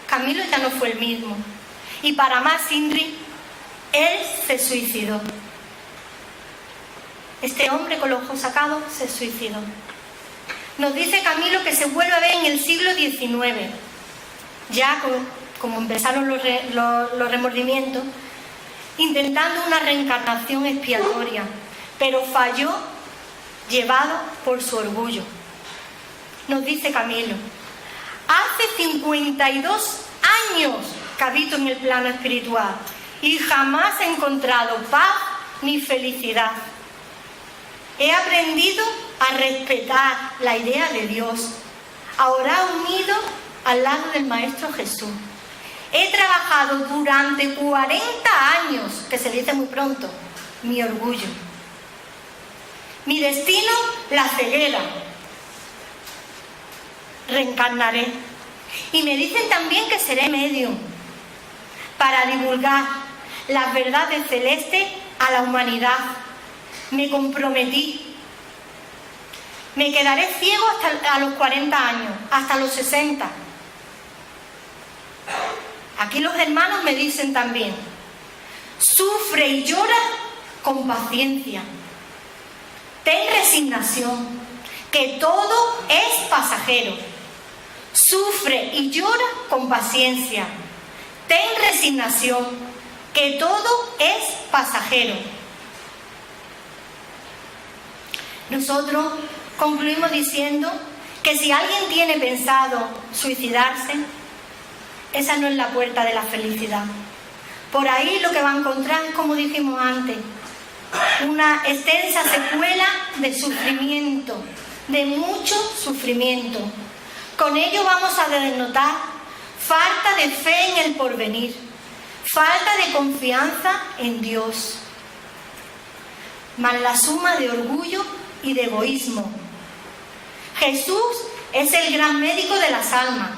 Camilo ya no fue el mismo. Y para más Indri, él se suicidó. Este hombre con los ojos sacados se suicidó. Nos dice Camilo que se vuelve a ver en el siglo XIX, ya como empezaron los remordimientos, intentando una reencarnación expiatoria, pero falló, llevado por su orgullo. Nos dice Camilo: hace 52 años que habito en el plano espiritual y jamás he encontrado paz ni felicidad. He aprendido a respetar la idea de Dios, a orar unido al lado del Maestro Jesús. He trabajado durante 40 años, que se dice muy pronto, mi orgullo. Mi destino, la ceguera. Reencarnaré. Y me dicen también que seré medium para divulgar las verdades celestes a la humanidad. Me comprometí. Me quedaré ciego hasta a los 40 años, hasta los 60. Aquí los hermanos me dicen también, sufre y llora con paciencia. Ten resignación, que todo es pasajero. Sufre y llora con paciencia. Ten resignación, que todo es pasajero. Nosotros concluimos diciendo que si alguien tiene pensado suicidarse, esa no es la puerta de la felicidad. Por ahí lo que va a encontrar es, como dijimos antes, una extensa secuela de sufrimiento, de mucho sufrimiento. Con ello vamos a denotar falta de fe en el porvenir, falta de confianza en Dios, más la suma de orgullo y de egoísmo. Jesús es el gran médico de las almas,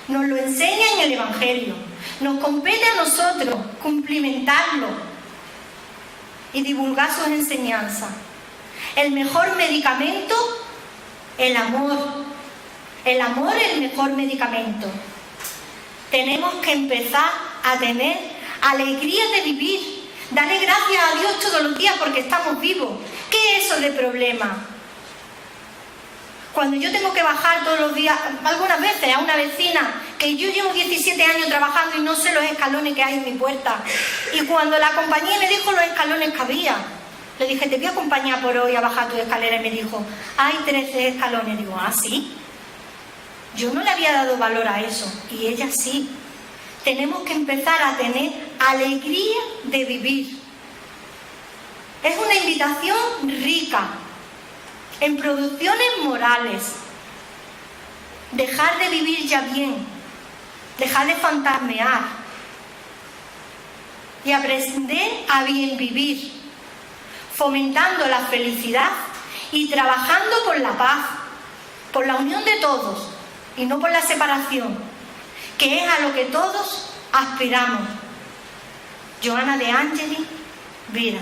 nos lo enseña en el Evangelio, nos compete a nosotros cumplimentarlo y divulgar sus enseñanzas. El mejor medicamento, el amor. El amor es el mejor medicamento. Tenemos que empezar a tener alegría de vivir, darle gracias a Dios todos los días porque estamos vivos. ¿Qué es eso de problema? Cuando yo tengo que bajar todos los días, algunas veces a una vecina, que yo llevo 17 años trabajando y no sé los escalones que hay en mi puerta, y cuando la acompañé me dijo los escalones que había, le dije, te voy a acompañar por hoy a bajar tu escalera, y me dijo, hay 13 escalones. Digo, ¿ah, sí? Yo no le había dado valor a eso, y ella sí. Tenemos que empezar a tener alegría de vivir. Es una invitación rica en producciones morales. Dejar de vivir ya bien, dejar de fantasmear y aprender a bien vivir, fomentando la felicidad y trabajando por la paz, por la unión de todos y no por la separación, que es a lo que todos aspiramos. Joana de Angeli, Vida.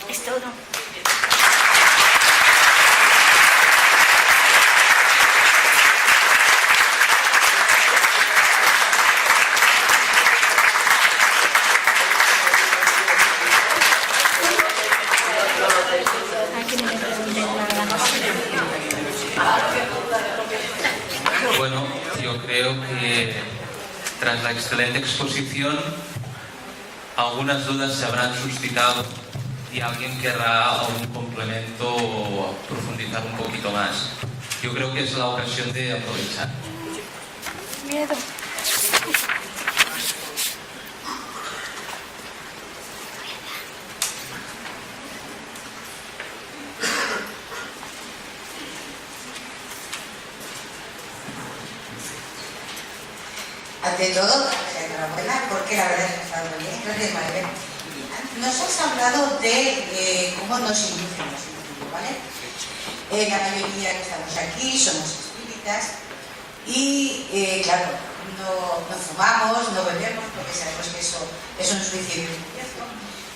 Es todo. Bueno, yo creo que tras la excelente exposición algunas dudas se habrán suscitado y alguien querrá un complemento o profundizar un poquito más. Yo creo que es la ocasión de aprovechar. Miedo. Ante todo, enhorabuena, porque la verdad es que ha estado muy bien. Gracias, Maribel. Nos has hablado de cómo nos inducen los espíritus, ¿vale? La mayoría que estamos aquí somos espíritas y, claro, no fumamos, no bebemos, porque sabemos que eso es un suicidio.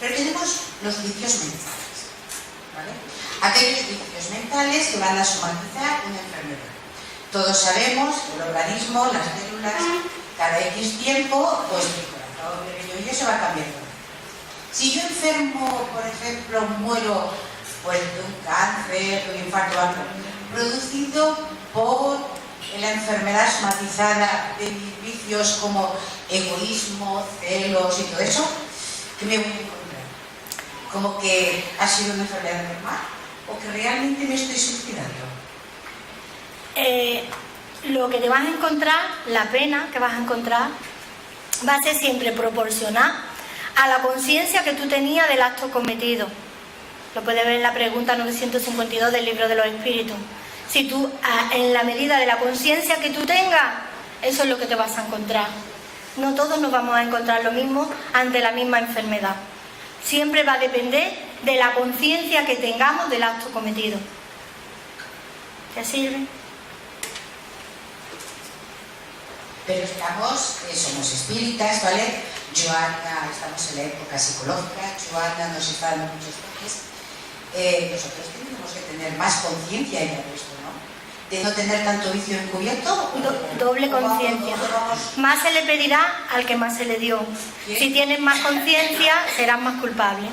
Pero tenemos los vicios mentales, ¿vale? Aquellos vicios mentales que van a somatizar una enfermedad. Todos sabemos que el organismo, las células, cada X tiempo, pues mi corazón, mi riñón, y eso va cambiando. Si yo enfermo, por ejemplo, muero pues, de un cáncer, de un infarto, algo, producido por la enfermedad somatizada de mis vicios como egoísmo, celos y todo eso, ¿qué me voy a encontrar? ¿Como que ha sido una enfermedad normal? ¿O que realmente me estoy suicidando? Lo que te vas a encontrar, la pena que vas a encontrar, va a ser siempre proporcional a la conciencia que tú tenías del acto cometido. Lo puedes ver en la pregunta 952 del Libro de los Espíritus. Si tú, en la medida de la conciencia que tú tengas, eso es lo que te vas a encontrar. No todos nos vamos a encontrar lo mismo ante la misma enfermedad. Siempre va a depender de la conciencia que tengamos del acto cometido. ¿Te sirve? Pero somos espíritas, ¿vale? Joana, estamos en la época psicológica, Joana nos está dando muchos toques. Nosotros tenemos que tener más conciencia en esto, ¿no? De no tener tanto vicio encubierto. Doble conciencia. Más se le pedirá al que más se le dio. ¿Bien? Si tienes más conciencia, serás más culpable.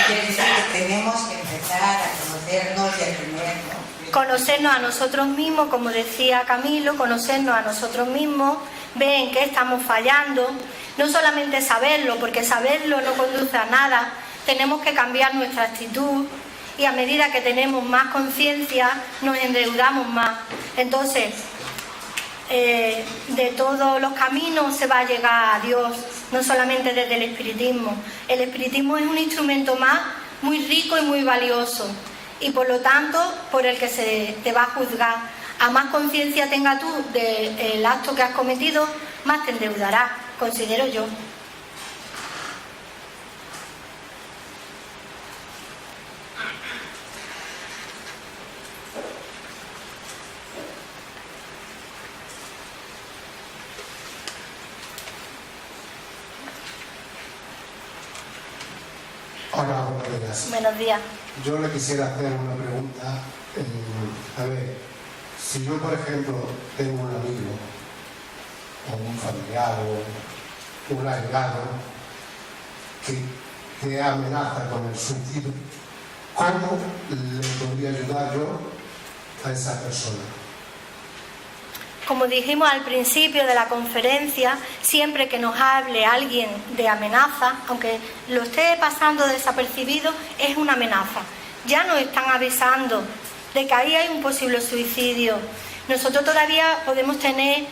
Quiere decir que tenemos que empezar a conocernos y a tener, ¿no? Conocernos a nosotros mismos, como decía Camilo, conocernos a nosotros mismos, ver en qué estamos fallando, no solamente saberlo, porque saberlo no conduce a nada, tenemos que cambiar nuestra actitud y a medida que tenemos más conciencia nos endeudamos más. Entonces, de todos los caminos se va a llegar a Dios, no solamente desde el espiritismo. El espiritismo es un instrumento más muy rico y muy valioso, y por lo tanto por el que se te va a juzgar. A más conciencia tenga tú del acto que has cometido, más te endeudarás, considero yo. Hola, buenos días. Buenos días. Yo le quisiera hacer una pregunta. A ver, si yo, por ejemplo, tengo un amigo, o un familiar, o un allegado, que te amenaza con el suicidio, ¿cómo le podría ayudar yo a esa persona? Como dijimos al principio de la conferencia, siempre que nos hable alguien de amenaza, aunque lo esté pasando desapercibido, es una amenaza. Ya nos están avisando de que ahí hay un posible suicidio. Nosotros todavía podemos tener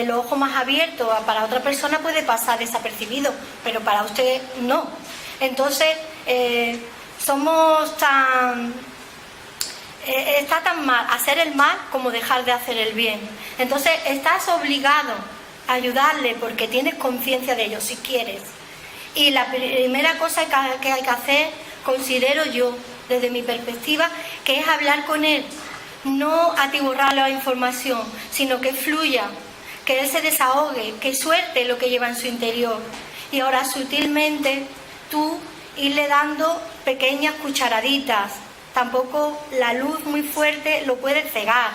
los ojos más abiertos, para otra persona puede pasar desapercibido, pero para usted no. Entonces, somos tan... está tan mal hacer el mal como dejar de hacer el bien. Entonces estás obligado a ayudarle porque tienes conciencia de ello, si quieres. Y la primera cosa que hay que hacer, considero yo, desde mi perspectiva, que es hablar con él, no atiborrarle la información, sino que fluya, que él se desahogue, que suelte lo que lleva en su interior. Y ahora sutilmente tú irle dando pequeñas cucharaditas. Tampoco la luz muy fuerte lo puede cegar,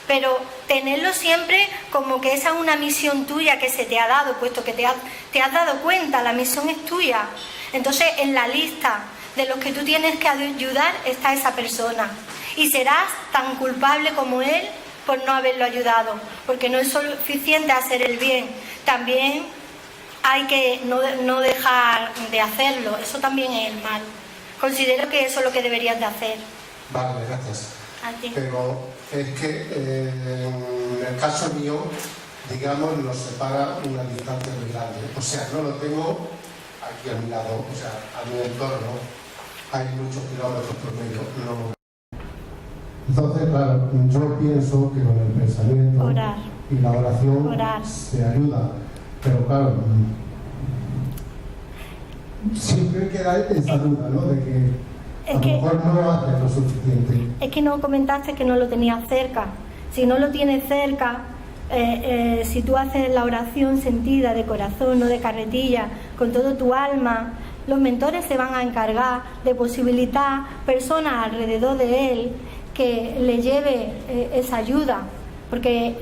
pero tenerlo siempre como que esa es una misión tuya que se te ha dado, puesto que te has dado cuenta, la misión es tuya. Entonces en la lista de los que tú tienes que ayudar está esa persona, y serás tan culpable como él por no haberlo ayudado, porque no es suficiente hacer el bien, también hay que no dejar de hacerlo, eso también es el mal. Considero que eso es lo que deberías de hacer. Vale, gracias. A ti. Pero es que en el caso mío, digamos, nos separa una distancia muy grande. O sea, no lo tengo aquí a mi lado, o sea, a mi entorno. Hay muchos kilómetros por medio. No. Entonces, claro, yo pienso que con el pensamiento Orar. y la oración Orar. se ayuda. Pero claro, siempre queda esa duda, ¿no? De que a lo mejor no hace lo suficiente. Es que no comentaste que no lo tenías cerca. Si no lo tienes cerca, si tú haces la oración sentida de corazón, no de carretilla, con todo tu alma, los mentores se van a encargar de posibilitar personas alrededor de él que le lleve esa ayuda. Porque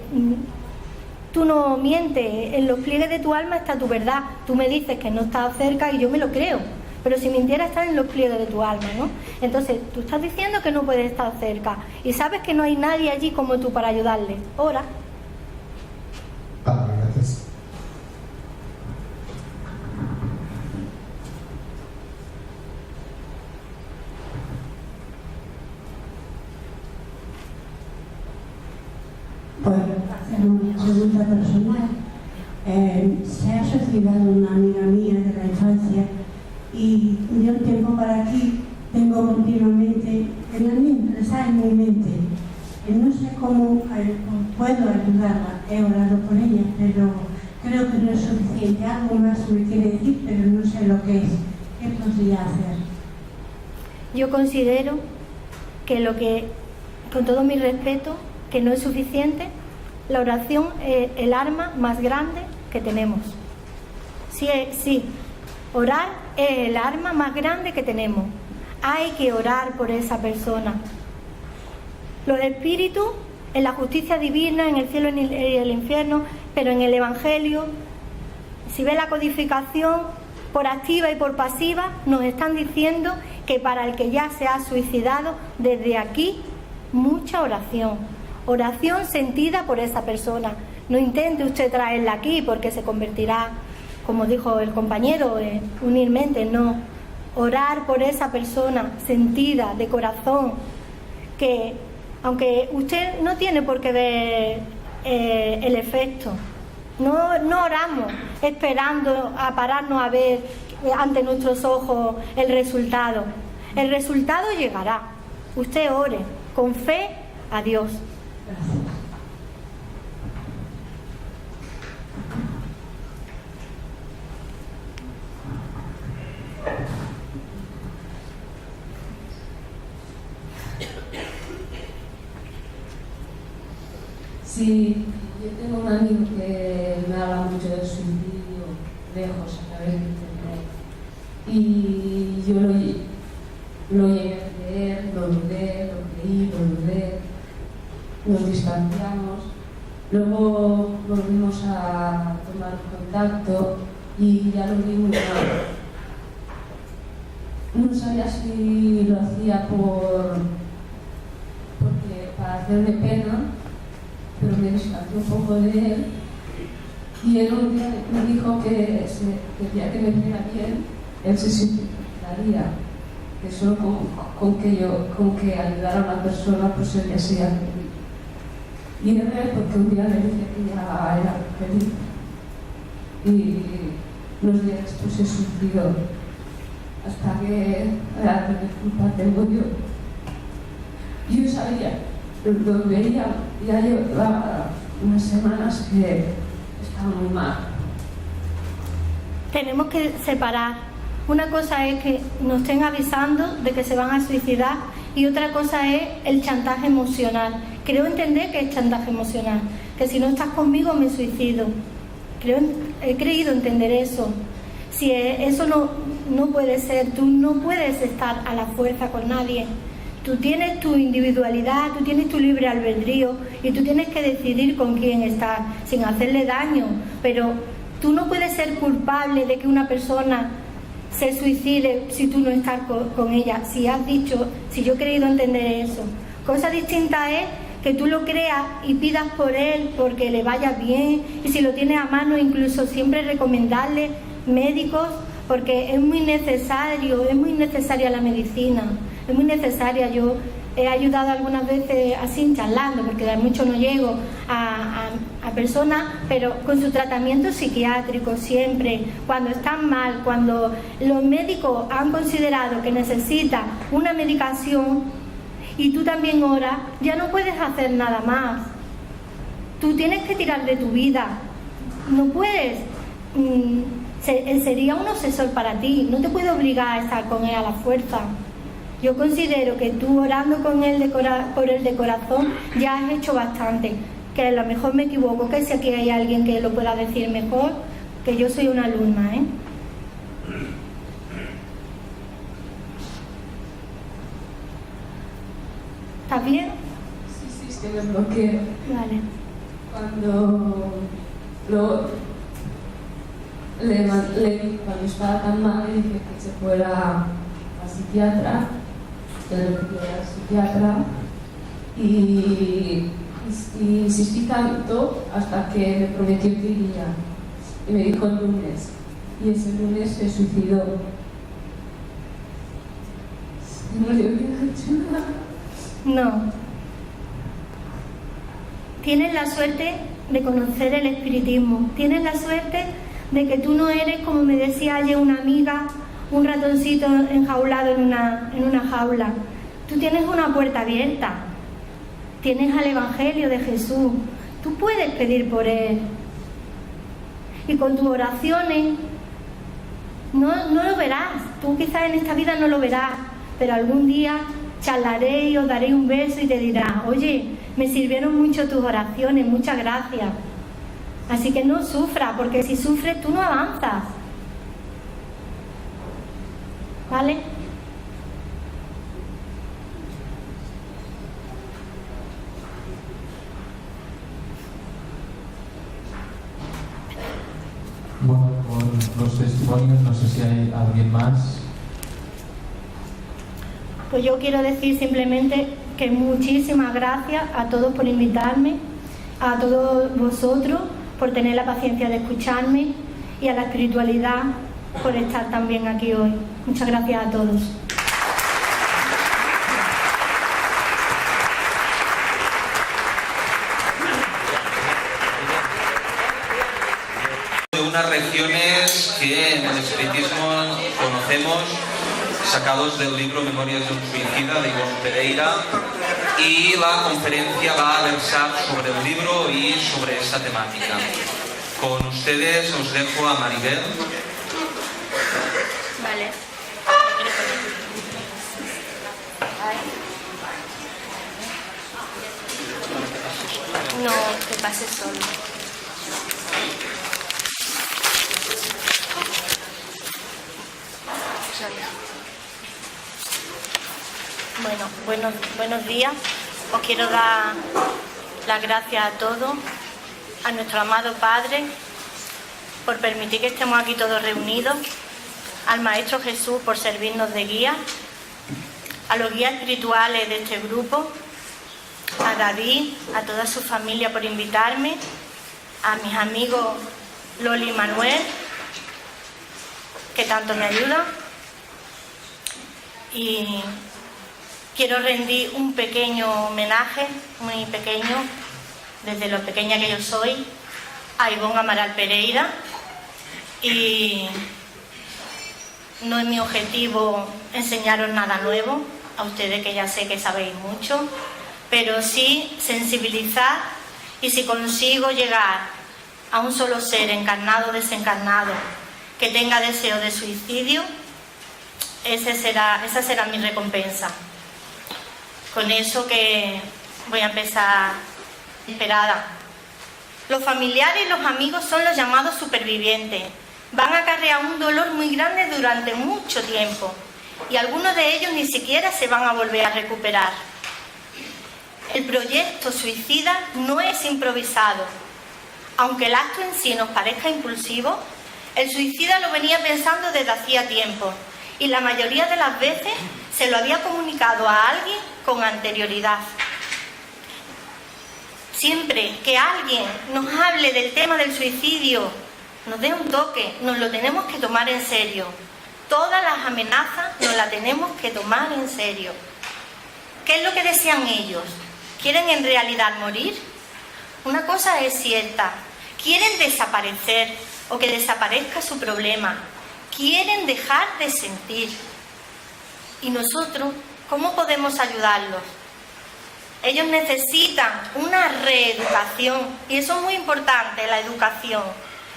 tú no mientes, en los pliegues de tu alma está tu verdad. Tú me dices que no estás cerca y yo me lo creo. Pero si mintiera, está en los pliegues de tu alma, ¿no? Entonces, tú estás diciendo que no puedes estar cerca y sabes que no hay nadie allí como tú para ayudarle. Ora. Vale, gracias. Por hacer una pregunta personal, se ha suicidado una amiga mía de la infancia y de un tiempo para aquí tengo continuamente en mi mente. No sé cómo puedo ayudarla, he orado por ella, pero creo que no es suficiente. Algo más me quiere decir, pero no sé lo que es. ¿Qué podría hacer? Yo considero que con todo mi respeto, que no es suficiente. La oración es el arma más grande que tenemos. Sí, orar es el arma más grande que tenemos. Hay que orar por esa persona. Los espíritus, en la justicia divina, en el cielo y el infierno, pero en el Evangelio, si ve la codificación, por activa y por pasiva, nos están diciendo que para el que ya se ha suicidado, desde aquí, mucha oración. Oración sentida por esa persona. No intente usted traerla aquí porque se convertirá, como dijo el compañero, unirmente. No. Orar por esa persona sentida, de corazón, que aunque usted no tiene por qué ver el efecto, no oramos esperando a pararnos a ver ante nuestros ojos el resultado. El resultado llegará. Usted ore con fe a Dios. Sí, yo tengo un amigo que me habla mucho del suicidio lejos a través de internet y yo lo llegué a leer, lo dudé, lo creí, lo dudé, nos distanciamos, luego volvimos a tomar contacto y ya lo vi muy mal. No sabía si lo hacía para hacerme pena, pero me distancié un poco de él y él un día me dijo que el día que me viera bien, él se suicidaría, que solo con que ayudara a una persona pues él ya sería feliz. Y es real porque un día le dije que ya era feliz y unos días después se suicidó, hasta que la culpa tengo yo. Yo sabía, lo veía, ya llevaba unas semanas que estaba muy mal. Tenemos que separar. Una cosa es que nos estén avisando de que se van a suicidar y otra cosa es el chantaje emocional. Creo entender que es chantaje emocional, que si no estás conmigo me suicido. He creído entender eso. Si eso no puede ser, tú no puedes estar a la fuerza con nadie. Tú tienes tu individualidad, tú tienes tu libre albedrío y tú tienes que decidir con quién estar sin hacerle daño. Pero tú no puedes ser culpable de que una persona se suicide si tú no estás con ella. Si yo he querido entender eso. Cosa distinta es que tú lo creas y pidas por él porque le vaya bien, y si lo tienes a mano incluso siempre recomendarle médicos, porque es muy necesaria la medicina, es muy necesaria. Yo he ayudado algunas veces así charlando, porque de mucho no llego a personas, pero con su tratamiento psiquiátrico siempre, cuando están mal, cuando los médicos han considerado que necesita una medicación y tú también oras, ya no puedes hacer nada más. Tú tienes que tirar de tu vida, no puedes. Él sería un obsesor para ti, no te puede obligar a estar con él a la fuerza. Yo considero que tú orando con él por él de corazón ya has hecho bastante, que a lo mejor me equivoco, que si aquí hay alguien que lo pueda decir mejor, que yo soy una alumna, ¿Estás bien? Sí, es que me bloqueo. Vale. Cuando estaba tan mal, le dije que se fuera a psiquiatra, que le pidiera al psiquiatra, y insistí tanto hasta que me prometió que iría. Y me dijo el lunes, y ese lunes se suicidó. No le hubiera hecho nada. No. Tienes la suerte de conocer el espiritismo. Tienes la suerte de que tú no eres, como me decía ayer una amiga, un ratoncito enjaulado en una jaula. Tú tienes una puerta abierta, tienes al Evangelio de Jesús, tú puedes pedir por él. Y con tus oraciones no lo verás, tú quizás en esta vida no lo verás, pero algún día charlaré y os daré un beso y te dirá: oye, me sirvieron mucho tus oraciones, muchas gracias. Así que no sufras, porque si sufres tú no avanzas. ¿Vale? Bueno, con los testimonios, no sé si hay alguien más. Pues yo quiero decir simplemente que muchísimas gracias a todos por invitarme, a todos vosotros por tener la paciencia de escucharme y a la espiritualidad por estar también aquí hoy. Muchas gracias a todos. De unas regiones que en el espiritismo conocemos, sacados del libro Memorias de un suicida de Ivonne Pereira, y la conferencia va a versar sobre el libro y sobre esta temática. Con ustedes os dejo a Maribel. Vale. No, que pase solo. Bueno, buenos días. Os quiero dar las gracias a todos, a nuestro amado Padre, por permitir que estemos aquí todos reunidos, al Maestro Jesús por servirnos de guía, a los guías espirituales de este grupo, a David, a toda su familia por invitarme, a mis amigos Loli y Manuel, que tanto me ayudan, y quiero rendir un pequeño homenaje, muy pequeño, desde lo pequeña que yo soy, a Ivonne Amaral Pereira. Y no es mi objetivo enseñaros nada nuevo, a ustedes que ya sé que sabéis mucho, pero sí sensibilizar, y si consigo llegar a un solo ser, encarnado o desencarnado, que tenga deseo de suicidio, esa será mi recompensa. Con eso que voy a empezar esperada. Los familiares y los amigos son los llamados supervivientes. Van a acarrear un dolor muy grande durante mucho tiempo, y algunos de ellos ni siquiera se van a volver a recuperar. El proyecto suicida no es improvisado. Aunque el acto en sí nos parezca impulsivo, el suicida lo venía pensando desde hacía tiempo, y la mayoría de las veces se lo había comunicado a alguien con anterioridad. Siempre que alguien nos hable del tema del suicidio, nos dé un toque, nos lo tenemos que tomar en serio. Todas las amenazas nos las tenemos que tomar en serio. ¿Qué es lo que desean ellos? ¿Quieren en realidad morir? Una cosa es cierta, quieren desaparecer o que desaparezca su problema. Quieren dejar de sentir. ¿Y nosotros cómo podemos ayudarlos? Ellos necesitan una reeducación, y eso es muy importante, la educación.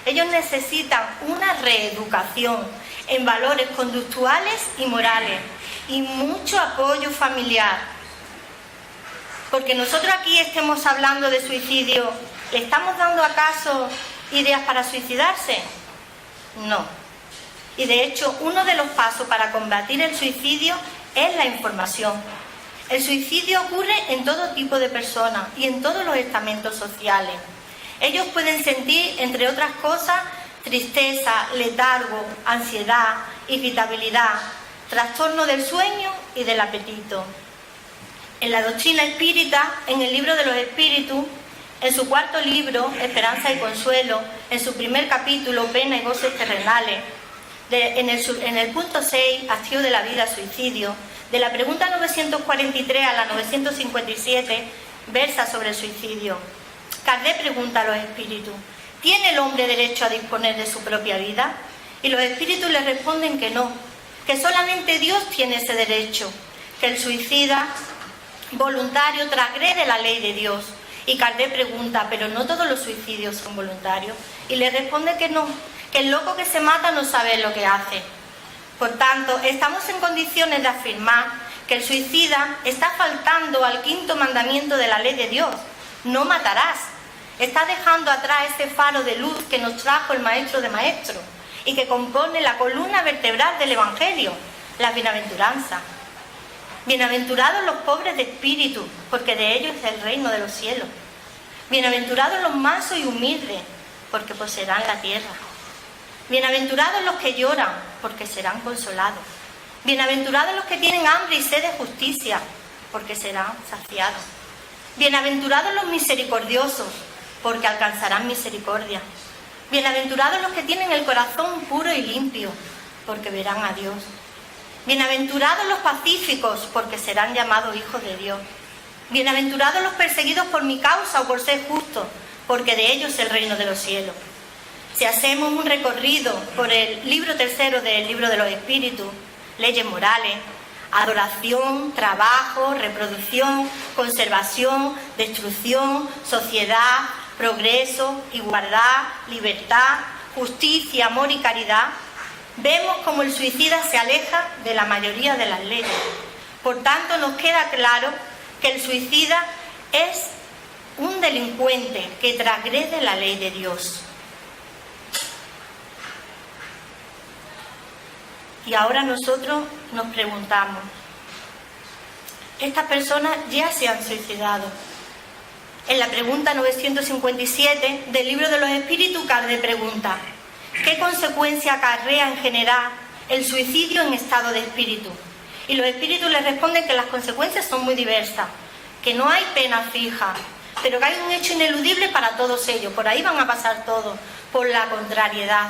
Ellos necesitan una reeducación en valores conductuales y morales, y mucho apoyo familiar. Porque nosotros aquí estemos hablando de suicidio, ¿le estamos dando acaso ideas para suicidarse? No. Y de hecho, uno de los pasos para combatir el suicidio es la información. El suicidio ocurre en todo tipo de personas y en todos los estamentos sociales. Ellos pueden sentir, entre otras cosas, tristeza, letargo, ansiedad, irritabilidad, trastorno del sueño y del apetito. En la doctrina espírita, en el libro de los espíritus, en su cuarto libro, Esperanza y Consuelo, en su primer capítulo, Pena y Goces Terrenales, en el punto 6, Hastío de la vida, suicidio, de la pregunta 943 a la 957, versa sobre el suicidio. Kardec pregunta a los espíritus: ¿tiene el hombre derecho a disponer de su propia vida? Y los espíritus le responden que no, que solamente Dios tiene ese derecho, que el suicida voluntario transgrede la ley de Dios. Y Kardec pregunta, ¿pero no todos los suicidios son voluntarios? Y le responde que no, que el loco que se mata no sabe lo que hace. Por tanto, estamos en condiciones de afirmar que el suicida está faltando al quinto mandamiento de la ley de Dios: no matarás. Está dejando atrás ese faro de luz que nos trajo el Maestro de Maestros y que compone la columna vertebral del Evangelio, la bienaventuranza. Bienaventurados los pobres de espíritu, porque de ellos es el reino de los cielos. Bienaventurados los mansos y humildes, porque poseerán la tierra. Bienaventurados los que lloran, porque serán consolados. Bienaventurados los que tienen hambre y sed de justicia, porque serán saciados. Bienaventurados los misericordiosos, porque alcanzarán misericordia. Bienaventurados los que tienen el corazón puro y limpio, porque verán a Dios. Bienaventurados los pacíficos, porque serán llamados hijos de Dios. Bienaventurados los perseguidos por mi causa o por ser justos, porque de ellos es el reino de los cielos. Si hacemos un recorrido por el libro tercero del libro de los Espíritus, leyes morales, adoración, trabajo, reproducción, conservación, destrucción, sociedad, progreso, igualdad, libertad, justicia, amor y caridad, vemos cómo el suicida se aleja de la mayoría de las leyes. Por tanto, nos queda claro que el suicida es un delincuente que transgrede la ley de Dios. Y ahora nosotros nos preguntamos, estas personas ya se han suicidado. En la pregunta 957 del libro de los Espíritus, Kardec pregunta, ¿qué consecuencia acarrea en general el suicidio en estado de espíritu? Y los espíritus les responden que las consecuencias son muy diversas, que no hay pena fija, pero que hay un hecho ineludible para todos ellos. Por ahí van a pasar todos, por la contrariedad.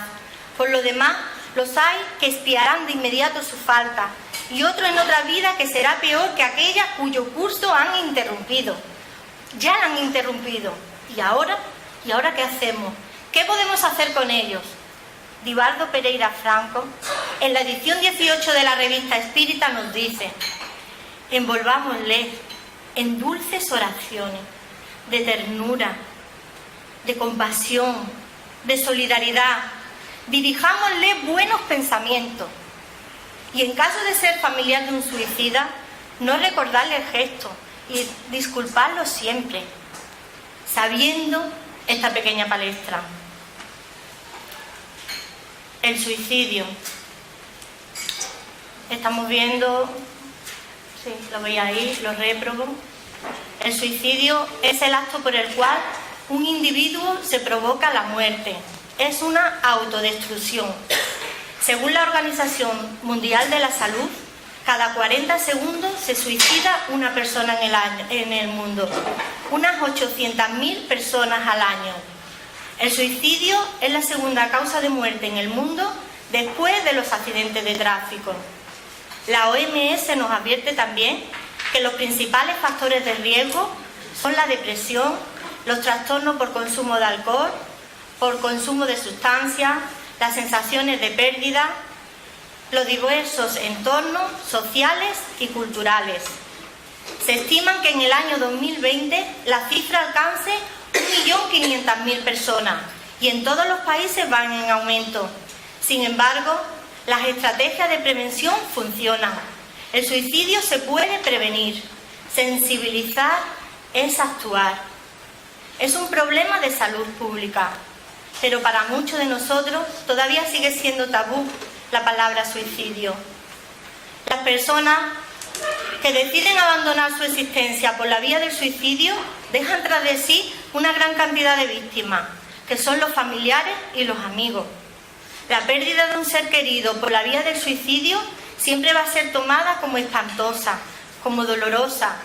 Por lo demás, los hay que expiarán de inmediato su falta, y otros en otra vida que será peor que aquella cuyo curso han interrumpido. Ya la han interrumpido. ¿Y ahora qué hacemos? ¿Qué podemos hacer con ellos? Divaldo Pereira Franco, en la edición 18 de la revista Espírita, nos dice: envolvámosle en dulces oraciones de ternura, de compasión, de solidaridad. Dirijámosle buenos pensamientos. Y en caso de ser familiar de un suicida, no recordarle el gesto y disculparlo siempre, sabiendo esta pequeña palestra. El suicidio. Estamos viendo, sí, lo veis ahí, los réprobos. El suicidio es el acto por el cual un individuo se provoca la muerte. Es una autodestrucción. Según la Organización Mundial de la Salud, cada 40 segundos se suicida una persona en el mundo. Unas 800.000 personas al año. El suicidio es la segunda causa de muerte en el mundo después de los accidentes de tráfico. La OMS nos advierte también que los principales factores de riesgo son la depresión, los trastornos por consumo de alcohol, por consumo de sustancias, las sensaciones de pérdida, los diversos entornos sociales y culturales. Se estima que en el año 2020 la cifra alcance 1.500.000 personas y en todos los países van en aumento. Sin embargo, las estrategias de prevención funcionan. El suicidio se puede prevenir. Sensibilizar es actuar. Es un problema de salud pública, pero para muchos de nosotros todavía sigue siendo tabú la palabra suicidio. Las personas que deciden abandonar su existencia por la vía del suicidio dejan tras de sí una gran cantidad de víctimas, que son los familiares y los amigos. La pérdida de un ser querido por la vía del suicidio siempre va a ser tomada como espantosa, como dolorosa,